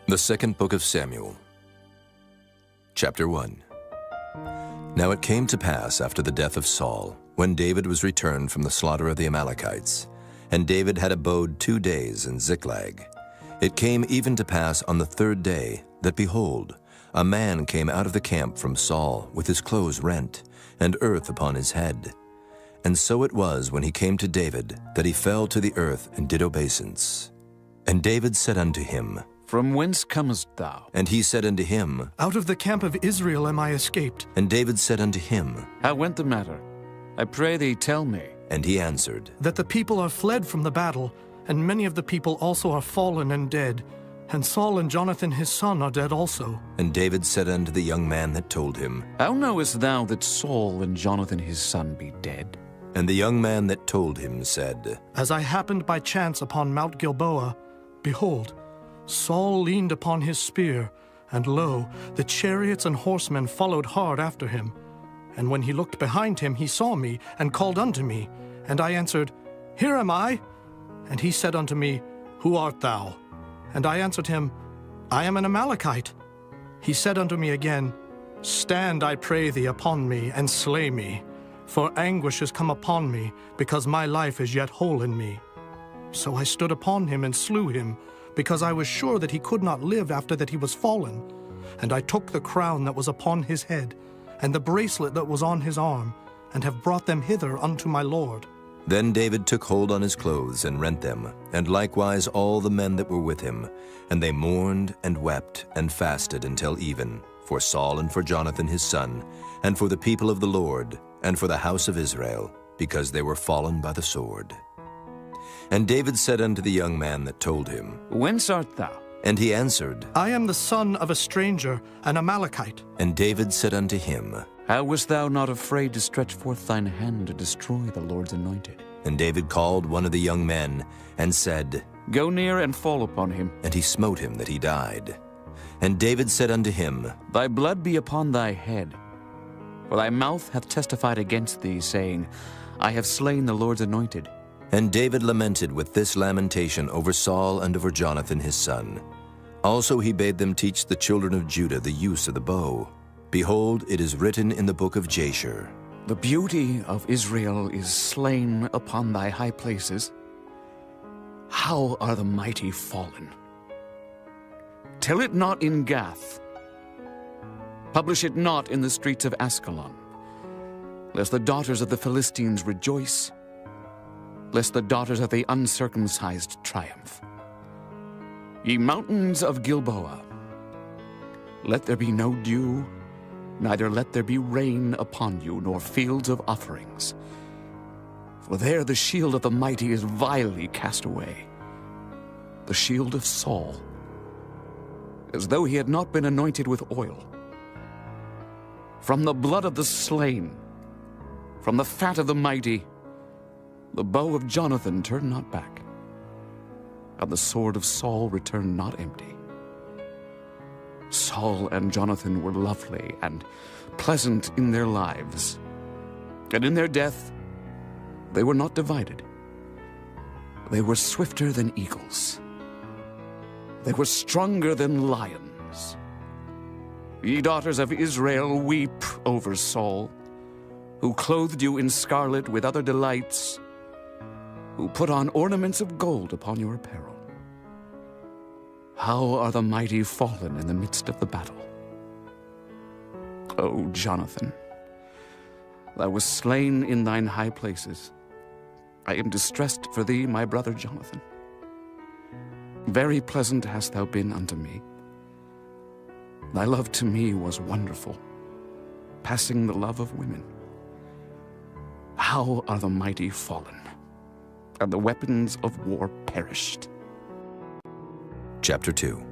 The second book of Samuel, chapter 1. Now it came to pass after the death of Saul, when David was returned from the slaughter of the Amalekites, and David had abode 2 days in Ziklag. It came even to pass on the 3rd day that, behold, a man came out of the camp from Saul with his clothes rent, and earth upon his head. And so it was when he came to David that he fell to the earth and did obeisance. And David said unto him, From whence comest thou? And he said unto him, Out of the camp of Israel am I escaped. And David said unto him, How went the matter? I pray thee, tell me. And he answered, That the people are fled from the battle, and many of the people also are fallen and dead. And Saul and Jonathan his son are dead also. And David said unto the young man that told him, How knowest thou that Saul and Jonathan his son be dead? And the young man that told him said, As I happened by chance upon Mount Gilboa, behold, Saul leaned upon his spear, and lo, the chariots and horsemen followed hard after him. And when he looked behind him, he saw me, and called unto me. And I answered, Here am I. And he said unto me, Who art thou? And I answered him, I am an Amalekite. He said unto me again, Stand, I pray thee, upon me, and slay me. For anguish is come upon me, because my life is yet whole in me. So I stood upon him and slew him, because I was sure that he could not live after that he was fallen. And I took the crown that was upon his head, and the bracelet that was on his arm, and have brought them hither unto my lord. Then David took hold on his clothes and rent them, and likewise all the men that were with him. And they mourned and wept and fasted until even, for Saul and for Jonathan his son, and for the people of the Lord, and for the house of Israel, because they were fallen by the sword. And David said unto the young man that told him, Whence art thou? And he answered, I am the son of a stranger, an Amalekite. And David said unto him, How wast thou not afraid to stretch forth thine hand to destroy the Lord's anointed? And David called one of the young men, and said, Go near and fall upon him. And he smote him that he died. And David said unto him, Thy blood be upon thy head. For thy mouth hath testified against thee, saying, I have slain the Lord's anointed. And David lamented with this lamentation over Saul and over Jonathan his son. Also he bade them teach the children of Judah the use of the bow. Behold, it is written in the book of Jasher, The beauty of Israel is slain upon thy high places. How are the mighty fallen? Tell it not in Gath. Publish it not in the streets of Askelon, lest the daughters of the Philistines rejoice, lest the daughters of the uncircumcised triumph. Ye mountains of Gilboa, let there be no dew, neither let there be rain upon you, nor fields of offerings. For there the shield of the mighty is vilely cast away, the shield of Saul, as though he had not been anointed with oil. From the blood of the slain, from the fat of the mighty, the bow of Jonathan turned not back, and the sword of Saul returned not empty. Saul and Jonathan were lovely and pleasant in their lives, and in their death they were not divided. They were swifter than eagles. They were stronger than lions. Ye daughters of Israel, weep over Saul, who clothed you in scarlet with other delights, who put on ornaments of gold upon your apparel. How are the mighty fallen in the midst of the battle? O Jonathan, thou wast slain in thine high places. I am distressed for thee, my brother Jonathan. Very pleasant hast thou been unto me. Thy love to me was wonderful, passing the love of women. How are the mighty fallen, and the weapons of war perished? Chapter 2.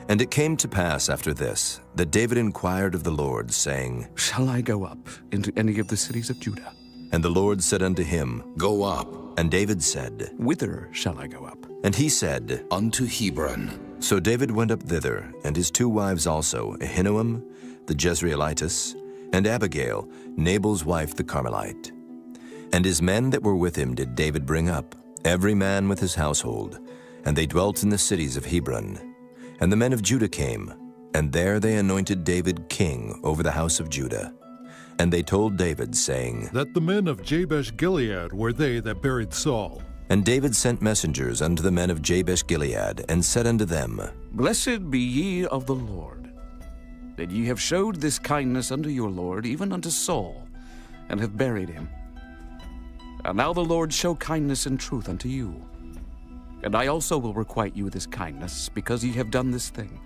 And it came to pass after this, that David inquired of the Lord, saying, Shall I go up into any of the cities of Judah? And the Lord said unto him, Go up. And David said, Whither shall I go up? And he said, Unto Hebron. So David went up thither, and his 2 wives also, Ahinoam the Jezreelitess, and Abigail, Nabal's wife the Carmelite. And his men that were with him did David bring up, every man with his household, and they dwelt in the cities of Hebron. And the men of Judah came, and there they anointed David king over the house of Judah. And they told David, saying, That the men of Jabesh-Gilead were they that buried Saul. And David sent messengers unto the men of Jabesh-Gilead, and said unto them, Blessed be ye of the Lord, that ye have showed this kindness unto your Lord, even unto Saul, and have buried him. And now the Lord show kindness and truth unto you. And I also will requite you this kindness, because ye have done this thing.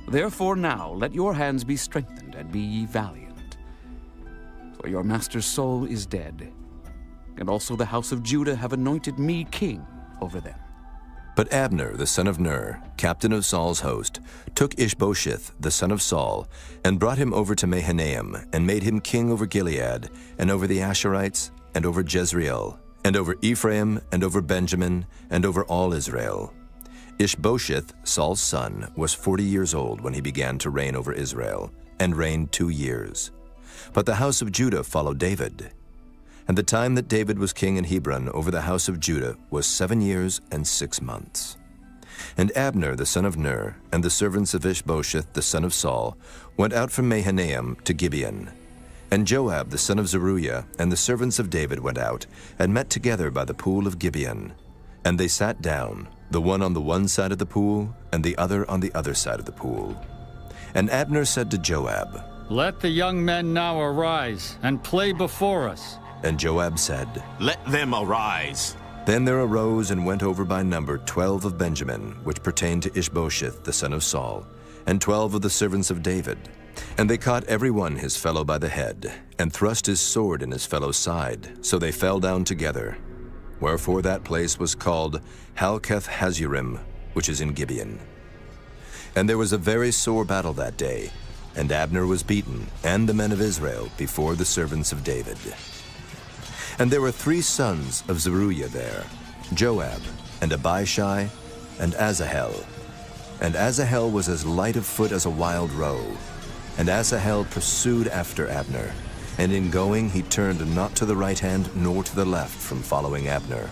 Therefore now let your hands be strengthened, and be ye valiant. For your master's soul is dead, and also the house of Judah have anointed me king over them. But Abner, the son of Ner, captain of Saul's host, took Ishbosheth, the son of Saul, and brought him over to Mahanaim, and made him king over Gilead, and over the Asherites, and over Jezreel, and over Ephraim, and over Benjamin, and over all Israel. Ishbosheth, Saul's son, was 40 years old when he began to reign over Israel, and reigned 2 years. But the house of Judah followed David. And the time that David was king in Hebron over the house of Judah was 7 years and 6 months. And Abner the son of Ner, and the servants of Ishbosheth the son of Saul, went out from Mahanaim to Gibeon. And Joab the son of Zeruiah and the servants of David went out, and met together by the pool of Gibeon. And they sat down, the one on the one side of the pool, and the other on the other side of the pool. And Abner said to Joab, Let the young men now arise, and play before us. And Joab said, Let them arise. Then there arose and went over by number 12 of Benjamin, which pertained to Ishbosheth the son of Saul, and 12 of the servants of David. And they caught every one his fellow by the head, and thrust his sword in his fellow's side, so they fell down together. Wherefore that place was called Halketh-Hazurim, which is in Gibeon. And there was a very sore battle that day, and Abner was beaten, and the men of Israel, before the servants of David. And there were 3 sons of Zeruiah there, Joab, and Abishai, and Asahel. And Asahel was as light of foot as a wild roe. And Asahel pursued after Abner, and in going he turned not to the right hand nor to the left from following Abner.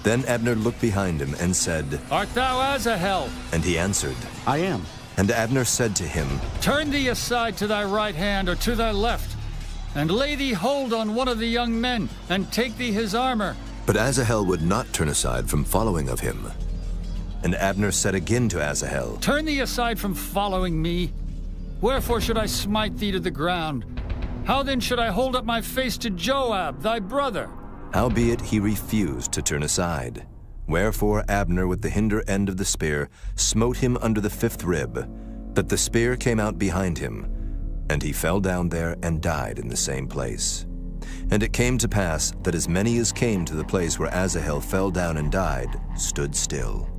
Then Abner looked behind him and said, Art thou Asahel? And he answered, I am. And Abner said to him, Turn thee aside to thy right hand or to thy left, and lay thee hold on one of the young men, and take thee his armor. But Asahel would not turn aside from following of him. And Abner said again to Asahel, Turn thee aside from following me. Wherefore should I smite thee to the ground? How then should I hold up my face to Joab, thy brother? Howbeit he refused to turn aside. Wherefore Abner with the hinder end of the spear smote him under the 5th rib, that the spear came out behind him, and he fell down there and died in the same place. And it came to pass that as many as came to the place where Asahel fell down and died stood still.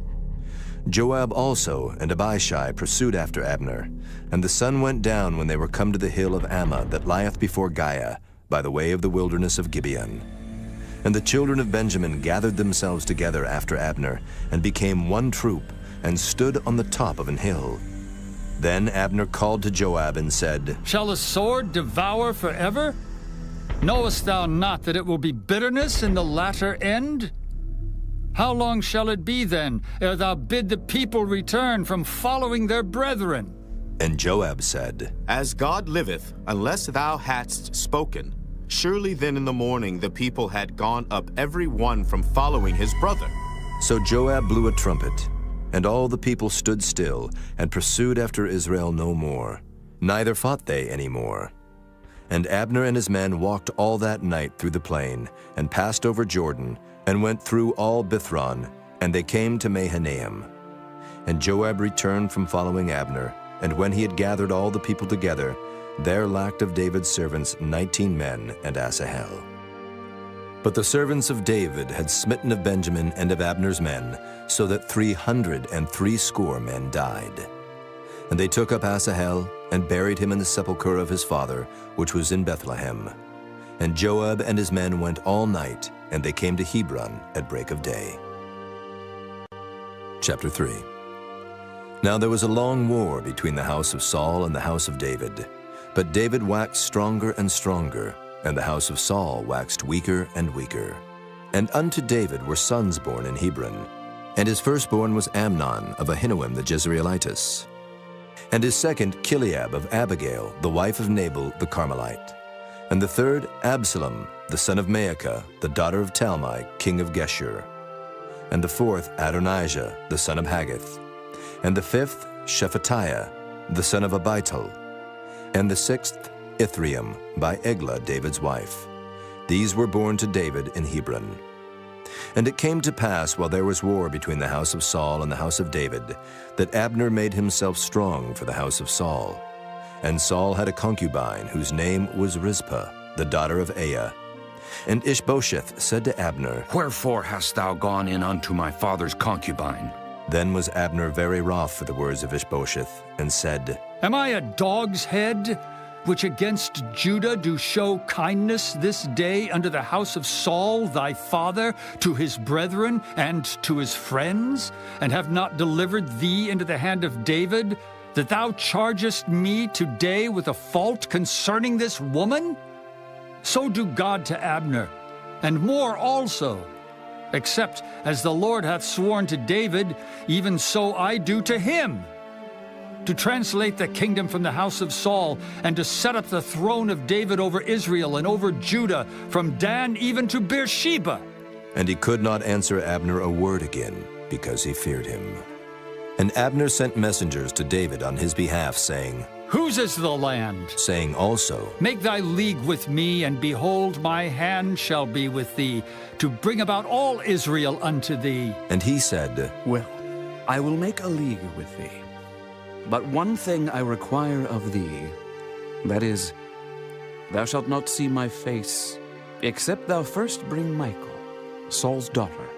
Joab also and Abishai pursued after Abner, and the sun went down when they were come to the hill of Ammah that lieth before Giah, by the way of the wilderness of Gibeon. And the children of Benjamin gathered themselves together after Abner, and became one troop, and stood on the top of an hill. Then Abner called to Joab and said, Shall a sword devour forever? Knowest thou not that it will be bitterness in the latter end? How long shall it be then, ere thou bid the people return from following their brethren? And Joab said, As God liveth, unless thou hadst spoken, surely then in the morning the people had gone up every one from following his brother. So Joab blew a trumpet, and all the people stood still, and pursued after Israel no more, neither fought they any more. And Abner and his men walked all that night through the plain, and passed over Jordan, and went through all Bithron, and they came to Mahanaim. And Joab returned from following Abner, and when he had gathered all the people together, there lacked of David's servants 19 men and Asahel. But the servants of David had smitten of Benjamin and of Abner's men, so that 360 men died. And they took up Asahel, and buried him in the sepulchre of his father, which was in Bethlehem. And Joab and his men went all night, and they came to Hebron at break of day. Chapter 3. Now there was a long war between the house of Saul and the house of David. But David waxed stronger and stronger, and the house of Saul waxed weaker and weaker. And unto David were sons born in Hebron. And his firstborn was Amnon of Ahinoam the Jezreelitess. And his second, Chileab of Abigail, the wife of Nabal the Carmelite. And the third, Absalom, the son of Maacah, the daughter of Talmai, king of Geshur. And the fourth, Adonijah, the son of Haggith. And the fifth, Shephatiah, the son of Abital. And the sixth, Ithream, by Eglah, David's wife. These were born to David in Hebron. And it came to pass, while there was war between the house of Saul and the house of David, that Abner made himself strong for the house of Saul. And Saul had a concubine, whose name was Rizpah, the daughter of Aiah. And Ishbosheth said to Abner, Wherefore hast thou gone in unto my father's concubine? Then was Abner very wroth for the words of Ishbosheth, and said, Am I a dog's head, which against Judah do show kindness this day unto the house of Saul thy father, to his brethren and to his friends, and have not delivered thee into the hand of David, that thou chargest me today with a fault concerning this woman? So do God to Abner, and more also. Except as the Lord hath sworn to David, even so I do to him, to translate the kingdom from the house of Saul, and to set up the throne of David over Israel and over Judah, from Dan even to Beersheba. And he could not answer Abner a word again, because he feared him. And Abner sent messengers to David on his behalf, saying, Whose is the land? Saying also, Make thy league with me, and behold, my hand shall be with thee, to bring about all Israel unto thee. And he said, Well, I will make a league with thee. But one thing I require of thee, that is, thou shalt not see my face, except thou first bring Michal, Saul's daughter,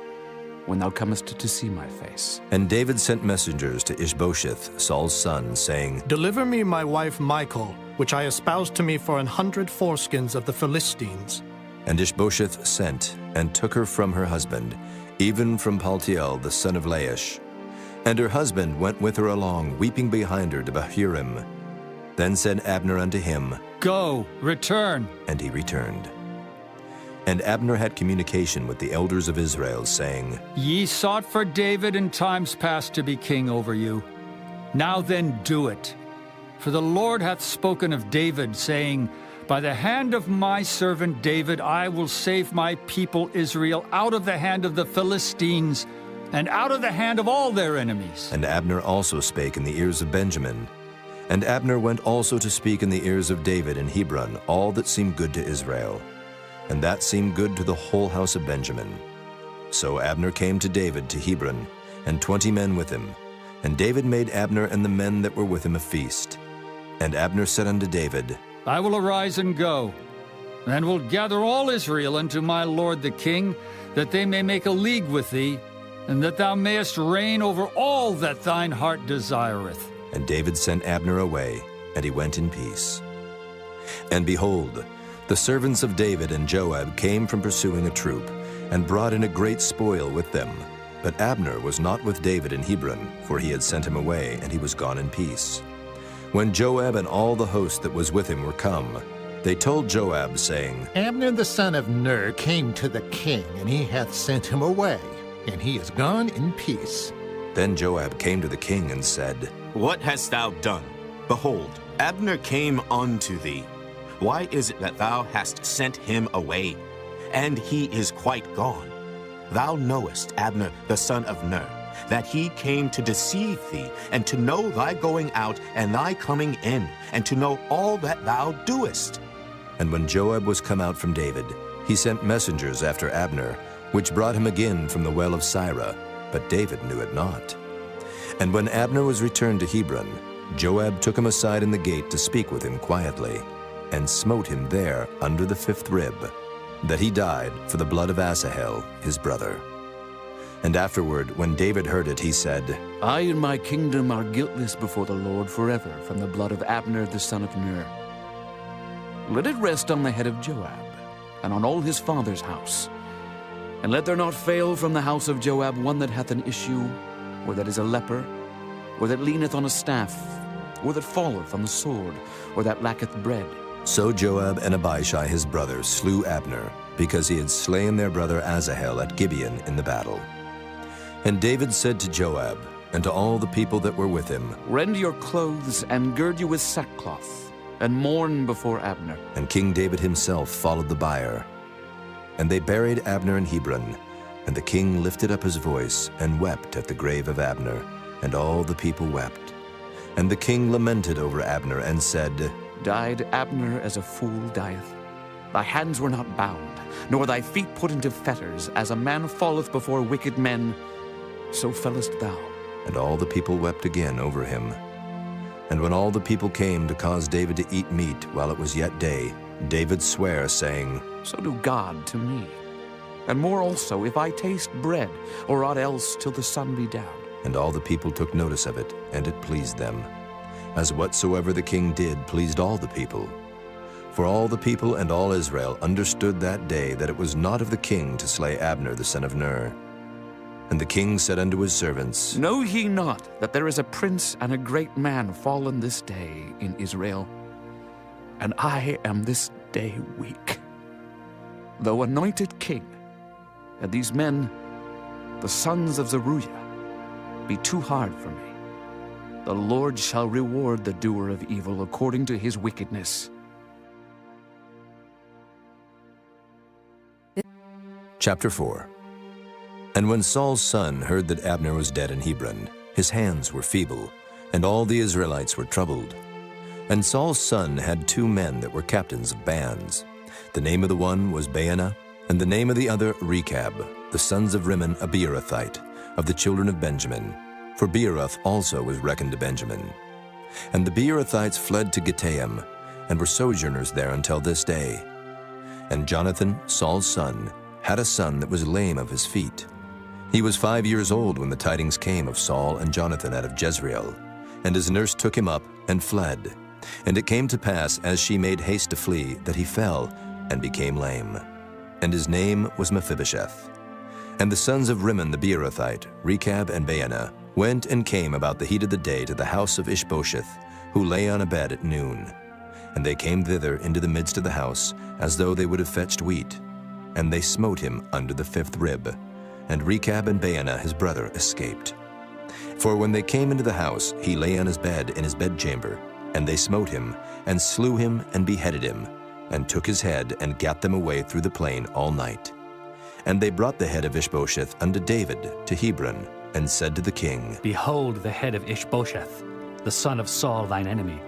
when thou comest to see my face. And David sent messengers to Ishbosheth, Saul's son, saying, Deliver me my wife Michal, which I espoused to me for 100 foreskins of the Philistines. And Ishbosheth sent, and took her from her husband, even from Paltiel the son of Laish. And her husband went with her along, weeping behind her to Bahurim. Then said Abner unto him, Go, return. And he returned. And Abner had communication with the elders of Israel, saying, Ye sought for David in times past to be king over you. Now then do it. For the Lord hath spoken of David, saying, By the hand of my servant David I will save my people Israel out of the hand of the Philistines, and out of the hand of all their enemies. And Abner also spake in the ears of Benjamin. And Abner went also to speak in the ears of David in Hebron all that seemed good to Israel. And that seemed good to the whole house of Benjamin. So Abner came to David to Hebron, and 20 men with him. And David made Abner and the men that were with him a feast. And Abner said unto David, I will arise and go, and will gather all Israel unto my lord the king, that they may make a league with thee, and that thou mayest reign over all that thine heart desireth. And David sent Abner away, and he went in peace. And behold, the servants of David and Joab came from pursuing a troop, and brought in a great spoil with them. But Abner was not with David in Hebron, for he had sent him away, and he was gone in peace. When Joab and all the host that was with him were come, they told Joab, saying, Abner the son of Ner came to the king, and he hath sent him away, and he is gone in peace. Then Joab came to the king and said, What hast thou done? Behold, Abner came unto thee. Why is it that thou hast sent him away? And he is quite gone. Thou knowest Abner the son of Ner, that he came to deceive thee, and to know thy going out and thy coming in, and to know all that thou doest. And when Joab was come out from David, he sent messengers after Abner, which brought him again from the well of Sirah, but David knew it not. And when Abner was returned to Hebron, Joab took him aside in the gate to speak with him quietly, and smote him there under the 5th rib, that he died for the blood of Asahel, his brother. And afterward, when David heard it, he said, I and my kingdom are guiltless before the Lord forever from the blood of Abner the son of Ner. Let it rest on the head of Joab, and on all his father's house. And let there not fail from the house of Joab one that hath an issue, or that is a leper, or that leaneth on a staff, or that falleth on the sword, or that lacketh bread. So Joab and Abishai his brother slew Abner, because he had slain their brother Asahel at Gibeon in the battle. And David said to Joab, and to all the people that were with him, Rend your clothes and gird you with sackcloth, and mourn before Abner. And King David himself followed the bier. And they buried Abner in Hebron, and the king lifted up his voice and wept at the grave of Abner, and all the people wept. And the king lamented over Abner and said, Died Abner as a fool dieth? Thy hands were not bound, nor thy feet put into fetters, as a man falleth before wicked men, so fellest thou. And all the people wept again over him. And when all the people came to cause David to eat meat while it was yet day, David sware, saying, So do God to me, and more also, if I taste bread, or aught else till the sun be down. And all the people took notice of it, and it pleased them, as whatsoever the king did pleased all the people. For all the people and all Israel understood that day that it was not of the king to slay Abner the son of Ner. And the king said unto his servants, Know ye not that there is a prince and a great man fallen this day in Israel? And I am this day weak, though anointed king, and these men, the sons of Zeruiah, be too hard for me. The Lord shall reward the doer of evil according to his wickedness. Chapter 4. And when Saul's son heard that Abner was dead in Hebron, his hands were feeble, and all the Israelites were troubled. And Saul's son had 2 men that were captains of bands. The name of the one was Baanah, and the name of the other Rechab, the sons of Rimmon a Beerothite, of the children of Benjamin. For Beeroth also was reckoned to Benjamin. And the Beerothites fled to Gittaim, and were sojourners there until this day. And Jonathan, Saul's son, had a son that was lame of his feet. He was 5 years old when the tidings came of Saul and Jonathan out of Jezreel. And his nurse took him up and fled. And it came to pass, as she made haste to flee, that he fell and became lame. And his name was Mephibosheth. And the sons of Rimmon the Beerothite, Rechab and Baanah, went and came about the heat of the day to the house of Ishbosheth, who lay on a bed at noon. And they came thither into the midst of the house, as though they would have fetched wheat. And they smote him under the 5th rib. And Rechab and Baanah his brother escaped. For when they came into the house, he lay on his bed in his bedchamber. And they smote him, and slew him, and beheaded him, and took his head, and gat them away through the plain all night. And they brought the head of Ishbosheth unto David to Hebron, and said to the king, Behold the head of Ishbosheth, the son of Saul thine enemy,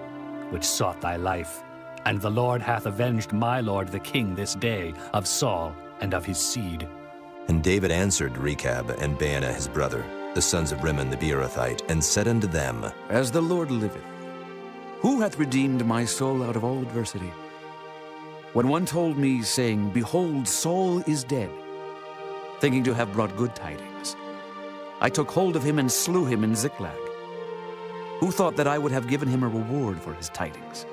which sought thy life. And the Lord hath avenged my lord the king this day of Saul and of his seed. And David answered Rechab and Baanah his brother, the sons of Rimmon the Beerothite, and said unto them, As the Lord liveth, who hath redeemed my soul out of all adversity? When one told me, saying, Behold, Saul is dead, thinking to have brought good tidings, I took hold of him and slew him in Ziklag. Who thought that I would have given him a reward for his tidings?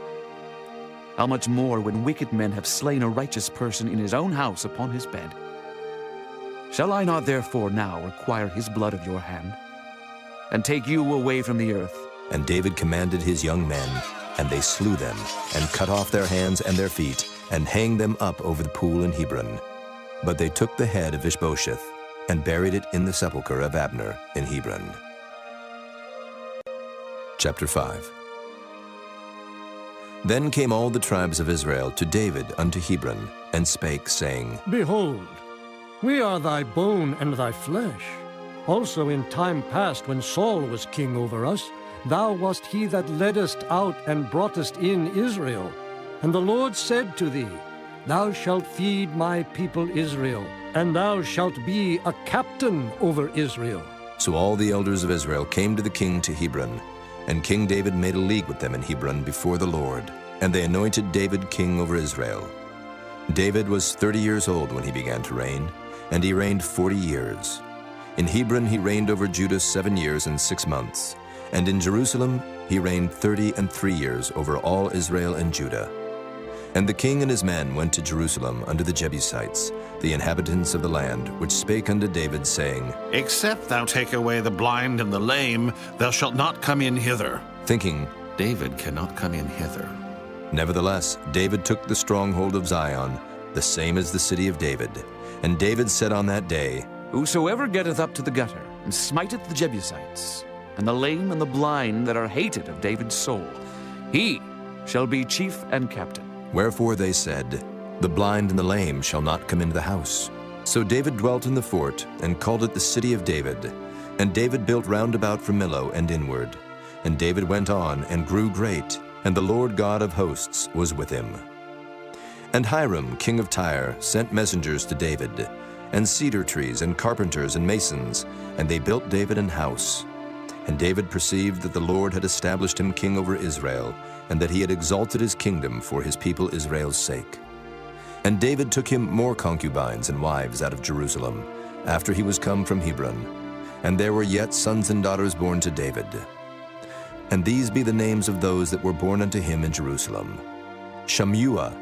How much more when wicked men have slain a righteous person in his own house upon his bed? Shall I not therefore now require his blood of your hand, and take you away from the earth? And David commanded his young men, and they slew them, and cut off their hands and their feet, and hanged them up over the pool in Hebron. But they took the head of Ishbosheth, and buried it in the sepulchre of Abner in Hebron. Chapter 5. Then came all the tribes of Israel to David unto Hebron, and spake, saying, Behold, we are thy bone and thy flesh. Also in time past, when Saul was king over us, thou wast he that leddest out and broughtest in Israel. And the Lord said to thee, Thou shalt feed my people Israel, and thou shalt be a captain over Israel. So all the elders of Israel came to the king to Hebron, and King David made a league with them in Hebron before the Lord, and they anointed David king over Israel. David was 30 years old when he began to reign, and he reigned 40 years. In Hebron he reigned over Judah 7 years and 6 months, and in Jerusalem he reigned 33 years over all Israel and Judah. And the king and his men went to Jerusalem unto the Jebusites, the inhabitants of the land, which spake unto David, saying, Except thou take away the blind and the lame, thou shalt not come in hither. Thinking, David cannot come in hither. Nevertheless, David took the stronghold of Zion, the same as the city of David. And David said on that day, Whosoever getteth up to the gutter, and smiteth the Jebusites, and the lame and the blind that are hated of David's soul. He shall be chief and captain. Wherefore they said, The blind and the lame shall not come into the house. So David dwelt in the fort, and called it the city of David. And David built round about from Millo and inward. And David went on and grew great, and the Lord God of hosts was with him. And Hiram, king of Tyre, sent messengers to David, and cedar trees, and carpenters, and masons, and they built David an house. And David perceived that the Lord had established him king over Israel, and that he had exalted his kingdom for his people Israel's sake. And David took him more concubines and wives out of Jerusalem, after he was come from Hebron. And there were yet sons and daughters born to David. And these be the names of those that were born unto him in Jerusalem: Shammua,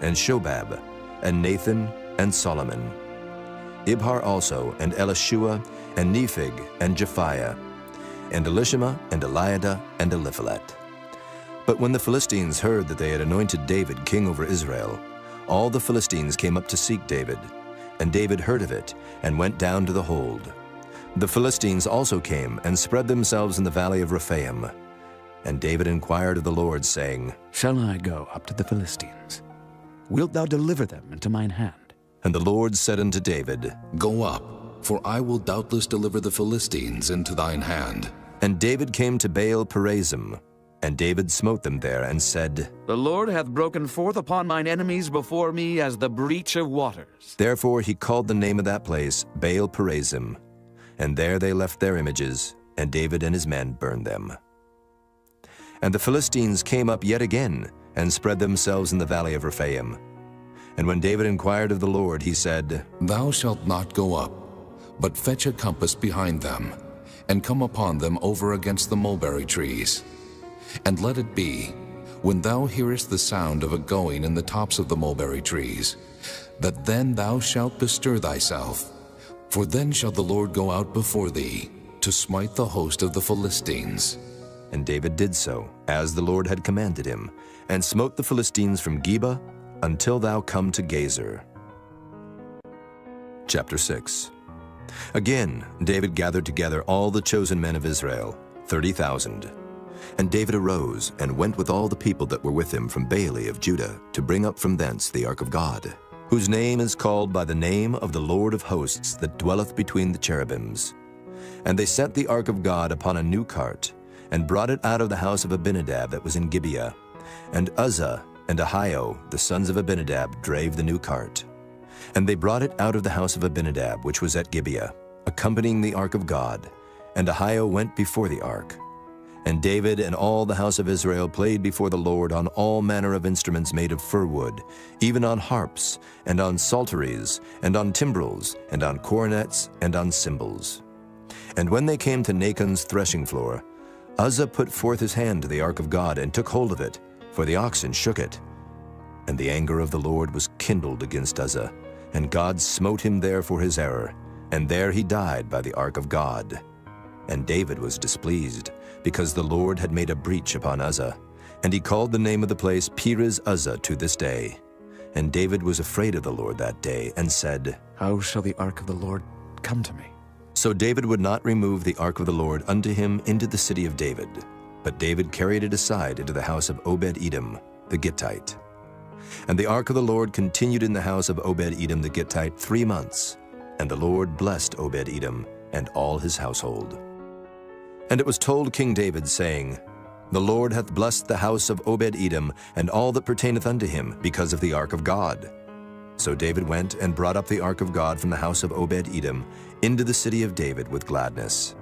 and Shobab, and Nathan, and Solomon. Ibhar also, and Elishua, and Nephig, and Japhiah, and Elishama, and Eliada, and Eliphalet. But when the Philistines heard that they had anointed David king over Israel, all the Philistines came up to seek David. And David heard of it, and went down to the hold. The Philistines also came, and spread themselves in the valley of Rephaim. And David inquired of the Lord, saying, Shall I go up to the Philistines? Wilt thou deliver them into mine hand? And the Lord said unto David, Go up, for I will doubtless deliver the Philistines into thine hand. And David came to Baal Perazim, and David smote them there, and said, The Lord hath broken forth upon mine enemies before me as the breach of waters. Therefore he called the name of that place Baal Perazim. And there they left their images, and David and his men burned them. And the Philistines came up yet again, and spread themselves in the valley of Rephaim. And when David inquired of the Lord, he said, Thou shalt not go up, but fetch a compass behind them, and come upon them over against the mulberry trees. And let it be, when thou hearest the sound of a going in the tops of the mulberry trees, that then thou shalt bestir thyself, for then shall the Lord go out before thee, to smite the host of the Philistines. And David did so, as the Lord had commanded him, and smote the Philistines from Geba until thou come to Gazer. Chapter 6. Again David gathered together all the chosen men of Israel, 30,000. And David arose, and went with all the people that were with him from Baale of Judah, to bring up from thence the ark of God, whose name is called by the name of the Lord of hosts that dwelleth between the cherubims. And they set the ark of God upon a new cart, and brought it out of the house of Abinadab that was in Gibeah. And Uzzah and Ahio, the sons of Abinadab, drave the new cart. And they brought it out of the house of Abinadab, which was at Gibeah, accompanying the ark of God. And Ahio went before the ark. And David and all the house of Israel played before the Lord on all manner of instruments made of fir wood, even on harps, and on psalteries, and on timbrels, and on cornets, and on cymbals. And when they came to Nachon's threshing floor, Uzzah put forth his hand to the ark of God, and took hold of it, for the oxen shook it. And the anger of the Lord was kindled against Uzzah, and God smote him there for his error, and there he died by the ark of God. And David was displeased, because the Lord had made a breach upon Uzzah, and he called the name of the place Perez Uzzah to this day. And David was afraid of the Lord that day, and said, How shall the ark of the Lord come to me? So David would not remove the ark of the Lord unto him into the city of David, but David carried it aside into the house of Obed-Edom, the Gittite. And the ark of the Lord continued in the house of Obed-Edom the Gittite 3 months, and the Lord blessed Obed-Edom and all his household. And it was told King David, saying, The Lord hath blessed the house of Obed-Edom and all that pertaineth unto him, because of the ark of God. So David went and brought up the ark of God from the house of Obed-Edom into the city of David with gladness.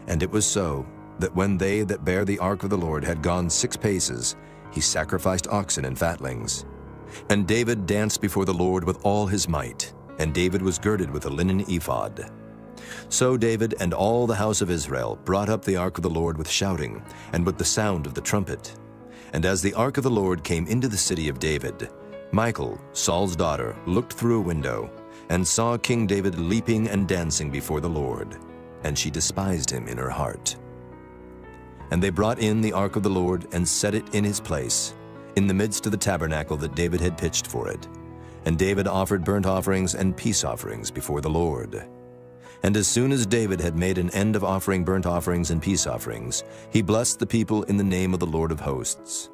And it was so, that when they that bare the ark of the Lord had gone 6 paces, he sacrificed oxen and fatlings. And David danced before the Lord with all his might, and David was girded with a linen ephod. So David and all the house of Israel brought up the ark of the Lord with shouting, and with the sound of the trumpet. And as the ark of the Lord came into the city of David, Michal, Saul's daughter, looked through a window, and saw King David leaping and dancing before the Lord, and she despised him in her heart. And they brought in the ark of the Lord, and set it in his place, in the midst of the tabernacle that David had pitched for it. And David offered burnt offerings and peace offerings before the Lord. And as soon as David had made an end of offering burnt offerings and peace offerings, he blessed the people in the name of the Lord of hosts.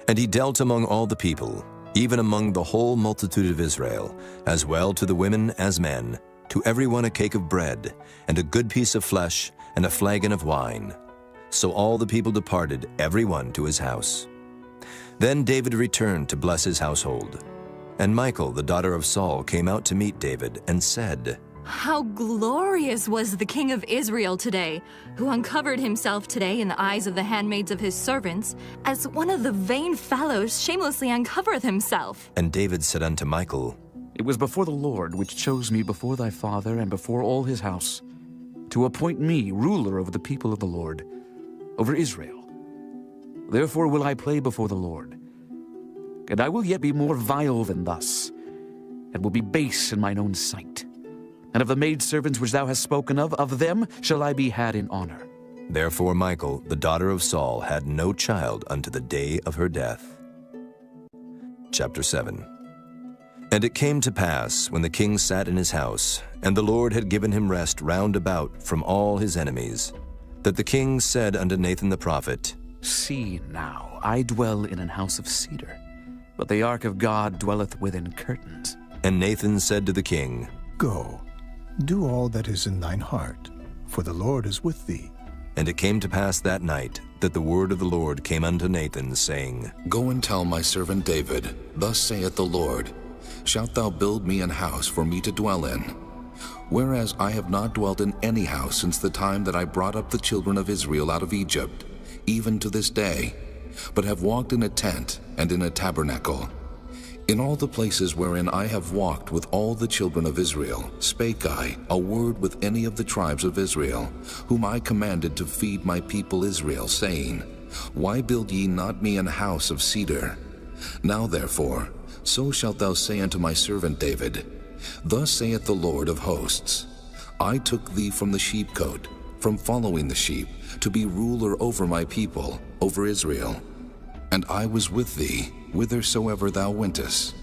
And he dealt among all the people, even among the whole multitude of Israel, as well to the women as men, to every one a cake of bread, and a good piece of flesh, and a flagon of wine. So all the people departed, every one to his house. Then David returned to bless his household. And Michal, the daughter of Saul, came out to meet David, and said, "How glorious was the king of Israel today, who uncovered himself today in the eyes of the handmaids of his servants, as one of the vain fellows shamelessly uncovereth himself." And David said unto Michal, It was before the Lord which chose me before thy father and before all his house, to appoint me ruler over the people of the Lord, over Israel. Therefore will I play before the Lord. And I will yet be more vile than thus, and will be base in mine own sight. And of the maidservants which thou hast spoken of them shall I be had in honor. Therefore Michal, the daughter of Saul, had no child unto the day of her death. Chapter 7. And it came to pass, when the king sat in his house, and the Lord had given him rest round about from all his enemies, that the king said unto Nathan the prophet, See now, I dwell in an house of cedar, but the ark of God dwelleth within curtains. And Nathan said to the king, Go, do all that is in thine heart, for the Lord is with thee. And it came to pass that night that the word of the Lord came unto Nathan, saying, Go and tell my servant David, Thus saith the Lord, Shalt thou build me an house for me to dwell in? Whereas I have not dwelt in any house since the time that I brought up the children of Israel out of Egypt, even to this day, but have walked in a tent and in a tabernacle. In all the places wherein I have walked with all the children of Israel, spake I a word with any of the tribes of Israel, whom I commanded to feed my people Israel, saying, Why build ye not me an house of cedar? Now therefore, so shalt thou say unto my servant David, Thus saith the Lord of hosts, I took thee from the sheepcote, from following the sheep, to be ruler over my people, over Israel. And I was with thee, whithersoever thou wentest,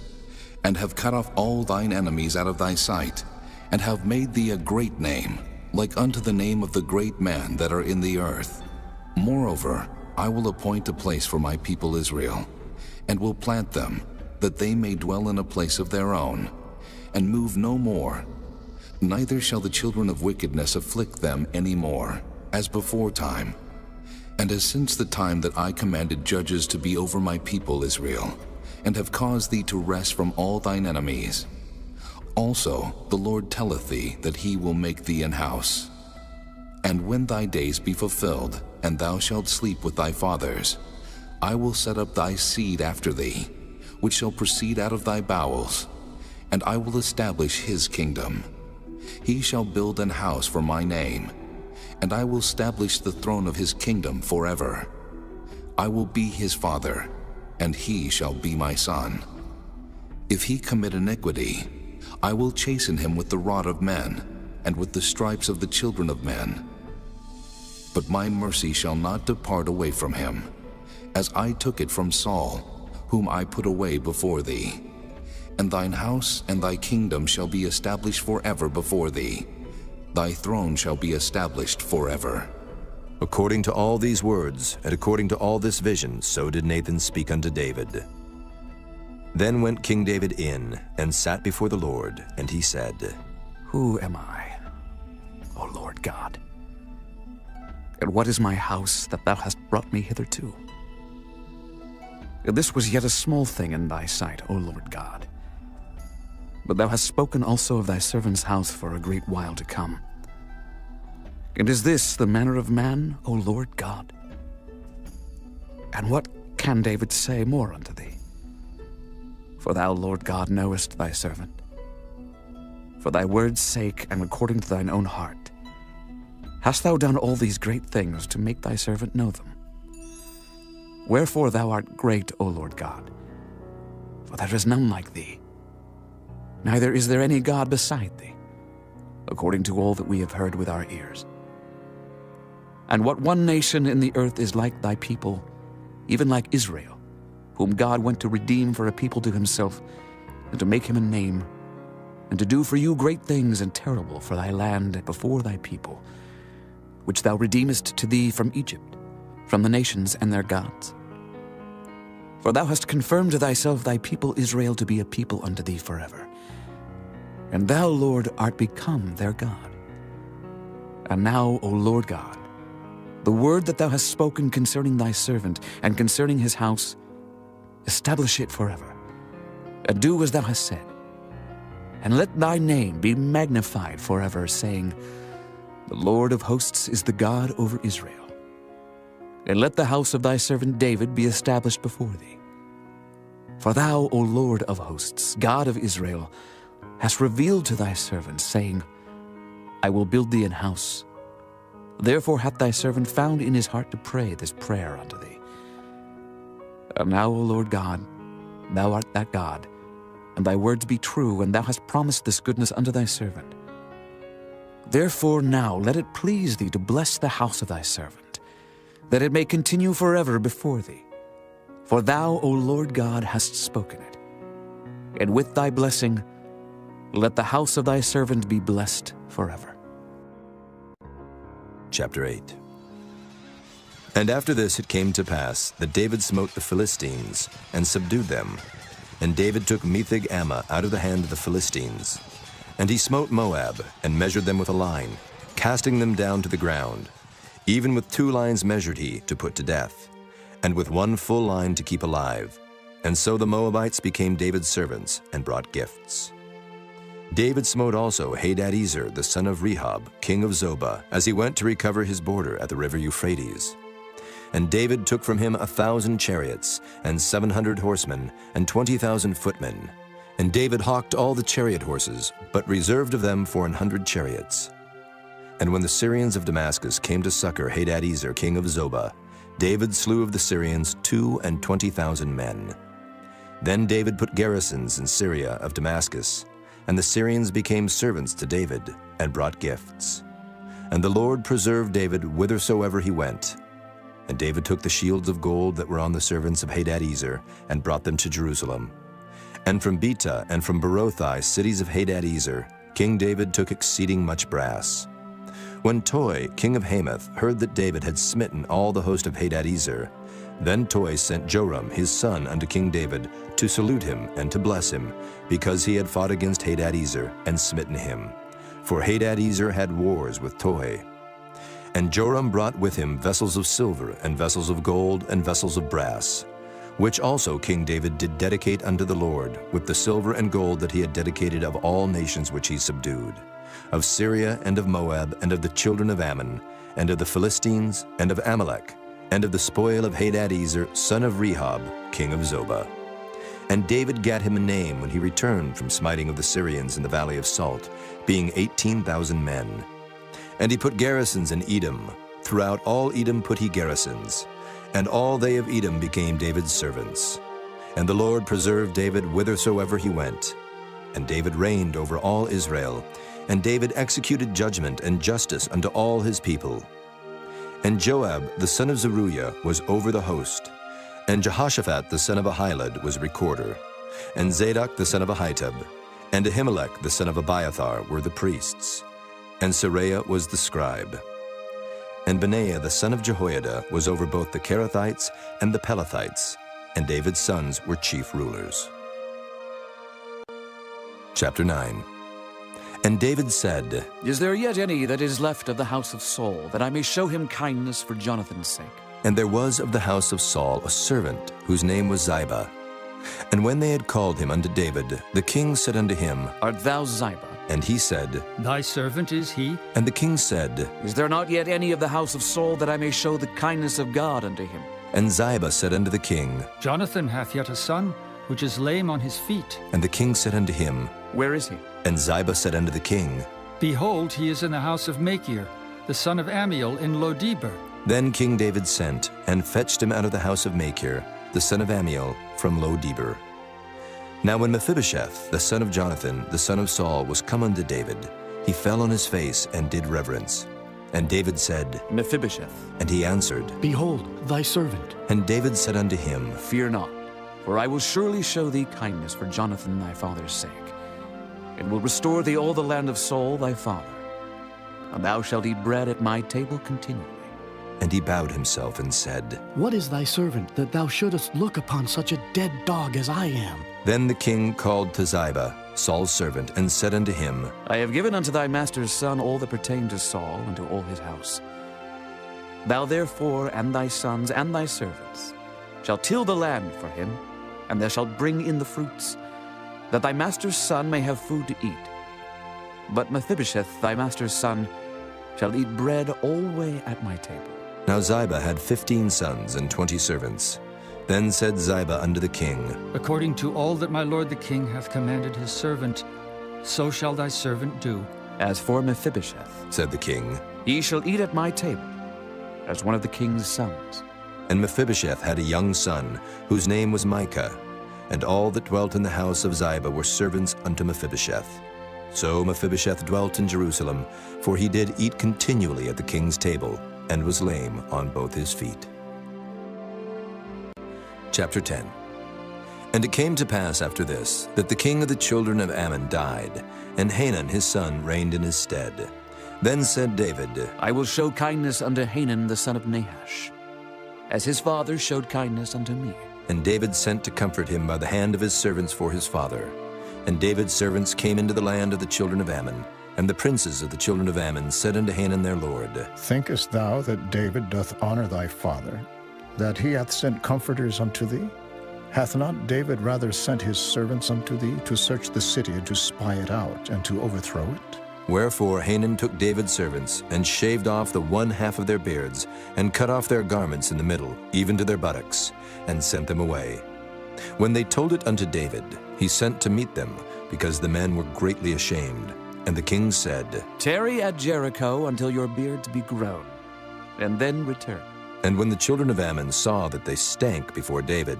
and have cut off all thine enemies out of thy sight, and have made thee a great name, like unto the name of the great men that are in the earth. Moreover, I will appoint a place for my people Israel, and will plant them, that they may dwell in a place of their own, and move no more. Neither shall the children of wickedness afflict them any more, as before time, and as since the time that I commanded judges to be over my people Israel, and have caused thee to rest from all thine enemies. Also the Lord telleth thee that he will make thee an house. And when thy days be fulfilled, and thou shalt sleep with thy fathers, I will set up thy seed after thee, which shall proceed out of thy bowels, and I will establish his kingdom. He shall build an house for my name, and I will establish the throne of his kingdom forever. I will be his father, and he shall be my son. If he commit iniquity, I will chasten him with the rod of men, and with the stripes of the children of men. But my mercy shall not depart away from him, as I took it from Saul, whom I put away before thee. And thine house and thy kingdom shall be established forever before thee. Thy throne shall be established forever. According to all these words, and according to all this vision, so did Nathan speak unto David. Then went King David in, and sat before the Lord, and he said, Who am I, O Lord God? And what is my house that thou hast brought me hitherto? This was yet a small thing in thy sight, O Lord God. But thou hast spoken also of thy servant's house for a great while to come. And is this the manner of man, O Lord God? And what can David say more unto thee? For thou, Lord God, knowest thy servant. For thy word's sake, and according to thine own heart, hast thou done all these great things to make thy servant know them. Wherefore thou art great, O Lord God, for there is none like thee, neither is there any God beside thee, according to all that we have heard with our ears. And what one nation in the earth is like thy people, even like Israel, whom God went to redeem for a people to himself, and to make him a name, and to do for you great things and terrible for thy land before thy people, which thou redeemest to thee from Egypt, from the nations and their gods. For thou hast confirmed to thyself thy people Israel to be a people unto thee forever. And thou, Lord, art become their God. And now, O Lord God, the word that thou hast spoken concerning thy servant and concerning his house, establish it forever, and do as thou hast said. And let thy name be magnified forever, saying, The Lord of hosts is the God over Israel. And let the house of thy servant David be established before thee. For thou, O Lord of hosts, God of Israel, hast revealed to thy servant, saying, I will build thee an house. Therefore hath thy servant found in his heart to pray this prayer unto thee. And now, O Lord God, thou art that God, and thy words be true, and thou hast promised this goodness unto thy servant. Therefore now let it please thee to bless the house of thy servant, that it may continue forever before thee. For thou, O Lord God, hast spoken it. And with thy blessing, let the house of thy servant be blessed forever. Chapter 8. And after this it came to pass that David smote the Philistines and subdued them. And David took Metheg-Ammah out of the hand of the Philistines. And he smote Moab, and measured them with a line, casting them down to the ground. Even with 2 lines measured he, to put to death, and with 1 full line to keep alive. And so the Moabites became David's servants, and brought gifts. David smote also Hadadezer, the son of Rehob, king of Zobah, as he went to recover his border at the river Euphrates. And David took from him 1,000 chariots, and 700 horsemen, and 20,000 footmen. And David hawked all the chariot horses, but reserved of them 400 chariots. And when the Syrians of Damascus came to succor Hadadezer, king of Zobah, David slew of the Syrians 22,000 men. Then David put garrisons in Syria of Damascus, and the Syrians became servants to David, and brought gifts. And the Lord preserved David whithersoever he went. And David took the shields of gold that were on the servants of Hadadezer, and brought them to Jerusalem. And from Betah and from Berothai, cities of Hadadezer, King David took exceeding much brass. When Toi, king of Hamath, heard that David had smitten all the host of Hadadezer, then Toi sent Joram his son unto King David to salute him and to bless him, because he had fought against Hadadezer and smitten him. For Hadadezer had wars with Toi. And Joram brought with him vessels of silver, and vessels of gold, and vessels of brass, which also King David did dedicate unto the Lord, with the silver and gold that he had dedicated of all nations which he subdued, of Syria, and of Moab, and of the children of Ammon, and of the Philistines, and of Amalek, and of the spoil of Hadadezer, son of Rehob, king of Zobah. And David gat him a name when he returned from smiting of the Syrians in the valley of Salt, being 18,000 men. And he put garrisons in Edom. Throughout all Edom put he garrisons. And all they of Edom became David's servants. And the Lord preserved David whithersoever he went. And David reigned over all Israel. And David executed judgment and justice unto all his people. And Joab the son of Zeruiah was over the host. And Jehoshaphat the son of Ahilud was recorder. And Zadok the son of Ahitub, and Ahimelech the son of Abiathar were the priests. And Seraiah was the scribe. And Benaiah the son of Jehoiada was over both the Kerethites and the Pelethites, and David's sons were chief rulers. Chapter 9. And David said, Is there yet any that is left of the house of Saul, that I may show him kindness for Jonathan's sake? And there was of the house of Saul a servant, whose name was Ziba. And when they had called him unto David, the king said unto him, Art thou Ziba? And he said, Thy servant is he. And the king said, Is there not yet any of the house of Saul, that I may show the kindness of God unto him? And Ziba said unto the king, Jonathan hath yet a son, which is lame on his feet. And the king said unto him, Where is he? And Ziba said unto the king, Behold, he is in the house of Machir, the son of Ammiel in Lo-debar. Then King David sent, and fetched him out of the house of Machir, the son of Ammiel, from Lo-debar. Now when Mephibosheth, the son of Jonathan, the son of Saul, was come unto David, he fell on his face and did reverence. And David said, Mephibosheth. And he answered, Behold, thy servant. And David said unto him, Fear not, for I will surely show thee kindness for Jonathan thy father's sake. and will restore thee all the land of Saul thy father. And thou shalt eat bread at my table continually. And he bowed himself and said, What is thy servant, that thou shouldest look upon such a dead dog as I am? Then the king called to Ziba, Saul's servant, and said unto him, I have given unto thy master's son all that pertained to Saul and to all his house. Thou therefore and thy sons and thy servants shalt till the land for him, and thou shalt bring in the fruits, that thy master's son may have food to eat. But Mephibosheth, thy master's son, shall eat bread alway at my table. Now Ziba had 15 sons and 20 servants. Then said Ziba unto the king, According to all that my lord the king hath commanded his servant, so shall thy servant do. As for Mephibosheth, said the king, he shall eat at my table, as one of the king's sons. And Mephibosheth had a young son, whose name was Micah, and all that dwelt in the house of Ziba were servants unto Mephibosheth. So Mephibosheth dwelt in Jerusalem, for he did eat continually at the king's table, and was lame on both his feet. Chapter 10. And it came to pass after this, that the king of the children of Ammon died, and Hanun his son reigned in his stead. Then said David, I will show kindness unto Hanun the son of Nahash, as his father showed kindness unto me. And David sent to comfort him by the hand of his servants for his father. And David's servants came into the land of the children of Ammon, and the princes of the children of Ammon said unto Hanun their lord, Thinkest thou that David doth honor thy father, that he hath sent comforters unto thee? Hath not David rather sent his servants unto thee to search the city and to spy it out and to overthrow it? Wherefore Hanun took David's servants, and shaved off the one half of their beards, and cut off their garments in the middle, even to their buttocks, and sent them away. When they told it unto David, he sent to meet them, because the men were greatly ashamed. And the king said, Tarry at Jericho until your beards be grown, and then return. And when the children of Ammon saw that they stank before David,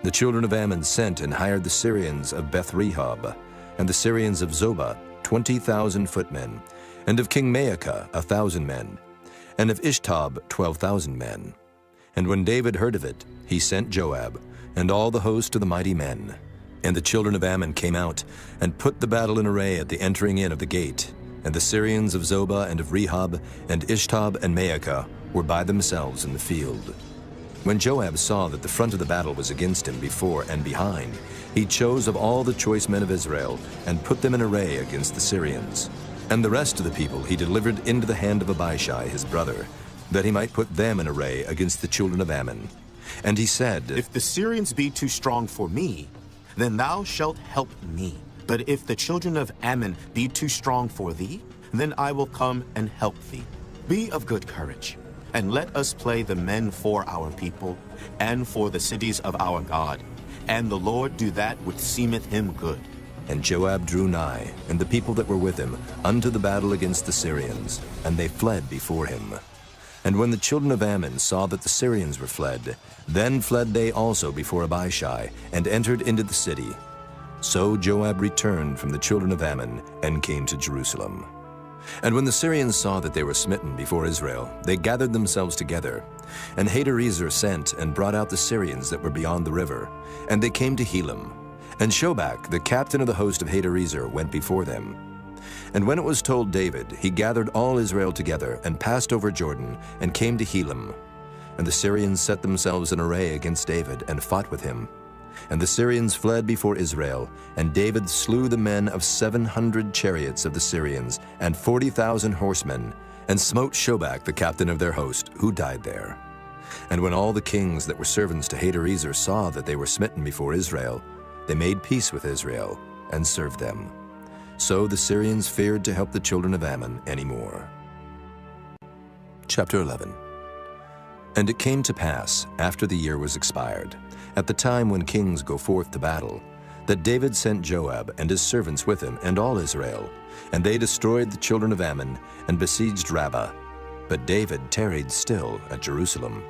the children of Ammon sent and hired the Syrians of Beth-rehob, and the Syrians of Zobah 20,000 footmen, and of King Maacah 1,000 men, and of Ishtob 12,000 men. And when David heard of it, he sent Joab, and all the host of the mighty men. And the children of Ammon came out, and put the battle in array at the entering in of the gate. And the Syrians of Zobah and of Rehob, and Ishtob and Maacah, were by themselves in the field. When Joab saw that the front of the battle was against him before and behind, he chose of all the choice men of Israel, and put them in array against the Syrians. And the rest of the people he delivered into the hand of Abishai his brother, that he might put them in array against the children of Ammon. And he said, If the Syrians be too strong for me, then thou shalt help me. But if the children of Ammon be too strong for thee, then I will come and help thee. Be of good courage, and let us play the men for our people, and for the cities of our God. And the Lord do that which seemeth him good. And Joab drew nigh, and the people that were with him, unto the battle against the Syrians, and they fled before him. And when the children of Ammon saw that the Syrians were fled, then fled they also before Abishai, and entered into the city. So Joab returned from the children of Ammon, and came to Jerusalem. And when the Syrians saw that they were smitten before Israel, they gathered themselves together. And Hadarezer sent and brought out the Syrians that were beyond the river, and they came to Helam. And Shobach, the captain of the host of Hadarezer, went before them. And when it was told David, he gathered all Israel together, and passed over Jordan, and came to Helam. And the Syrians set themselves in array against David, and fought with him. And the Syrians fled before Israel, and David slew the men of 700 chariots of the Syrians, and 40,000 horsemen, and smote Shobach the captain of their host, who died there. And when all the kings that were servants to Hadarezer saw that they were smitten before Israel, they made peace with Israel, and served them. So the Syrians feared to help the children of Ammon any more. Chapter 11. And it came to pass, after the year was expired, at the time when kings go forth to battle, that David sent Joab and his servants with him, and all Israel, and they destroyed the children of Ammon, and besieged Rabbah. But David tarried still at Jerusalem.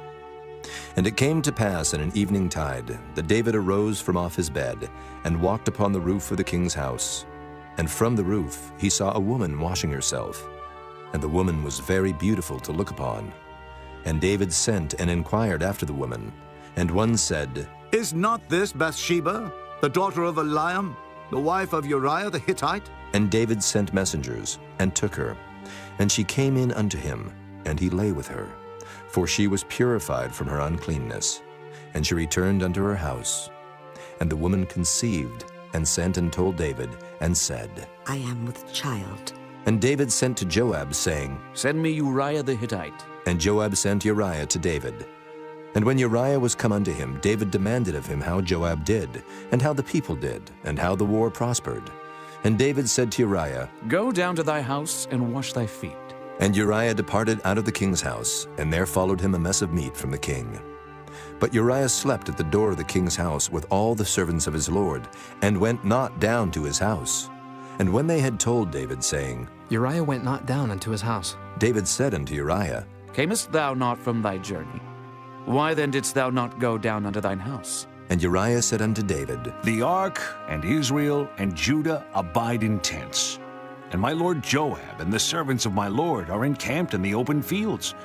And it came to pass in an evening tide, that David arose from off his bed, and walked upon the roof of the king's house. And from the roof he saw a woman washing herself, and the woman was very beautiful to look upon. And David sent and inquired after the woman. And one said, Is not this Bathsheba, the daughter of Eliam, the wife of Uriah the Hittite? And David sent messengers, and took her. And she came in unto him, and he lay with her. For she was purified from her uncleanness. And she returned unto her house. And the woman conceived, and sent and told David, and said, I am with child. And David sent to Joab, saying, Send me Uriah the Hittite. And Joab sent Uriah to David. And when Uriah was come unto him, David demanded of him how Joab did, and how the people did, and how the war prospered. And David said to Uriah, Go down to thy house and wash thy feet. And Uriah departed out of the king's house, and there followed him a mess of meat from the king. But Uriah slept at the door of the king's house with all the servants of his lord, and went not down to his house. And when they had told David, saying, Uriah went not down unto his house. David said unto Uriah, Camest thou not from thy journey? Why then didst thou not go down unto thine house? And Uriah said unto David, The ark and Israel and Judah abide in tents, and my lord Joab and the servants of my lord are encamped in the open fields.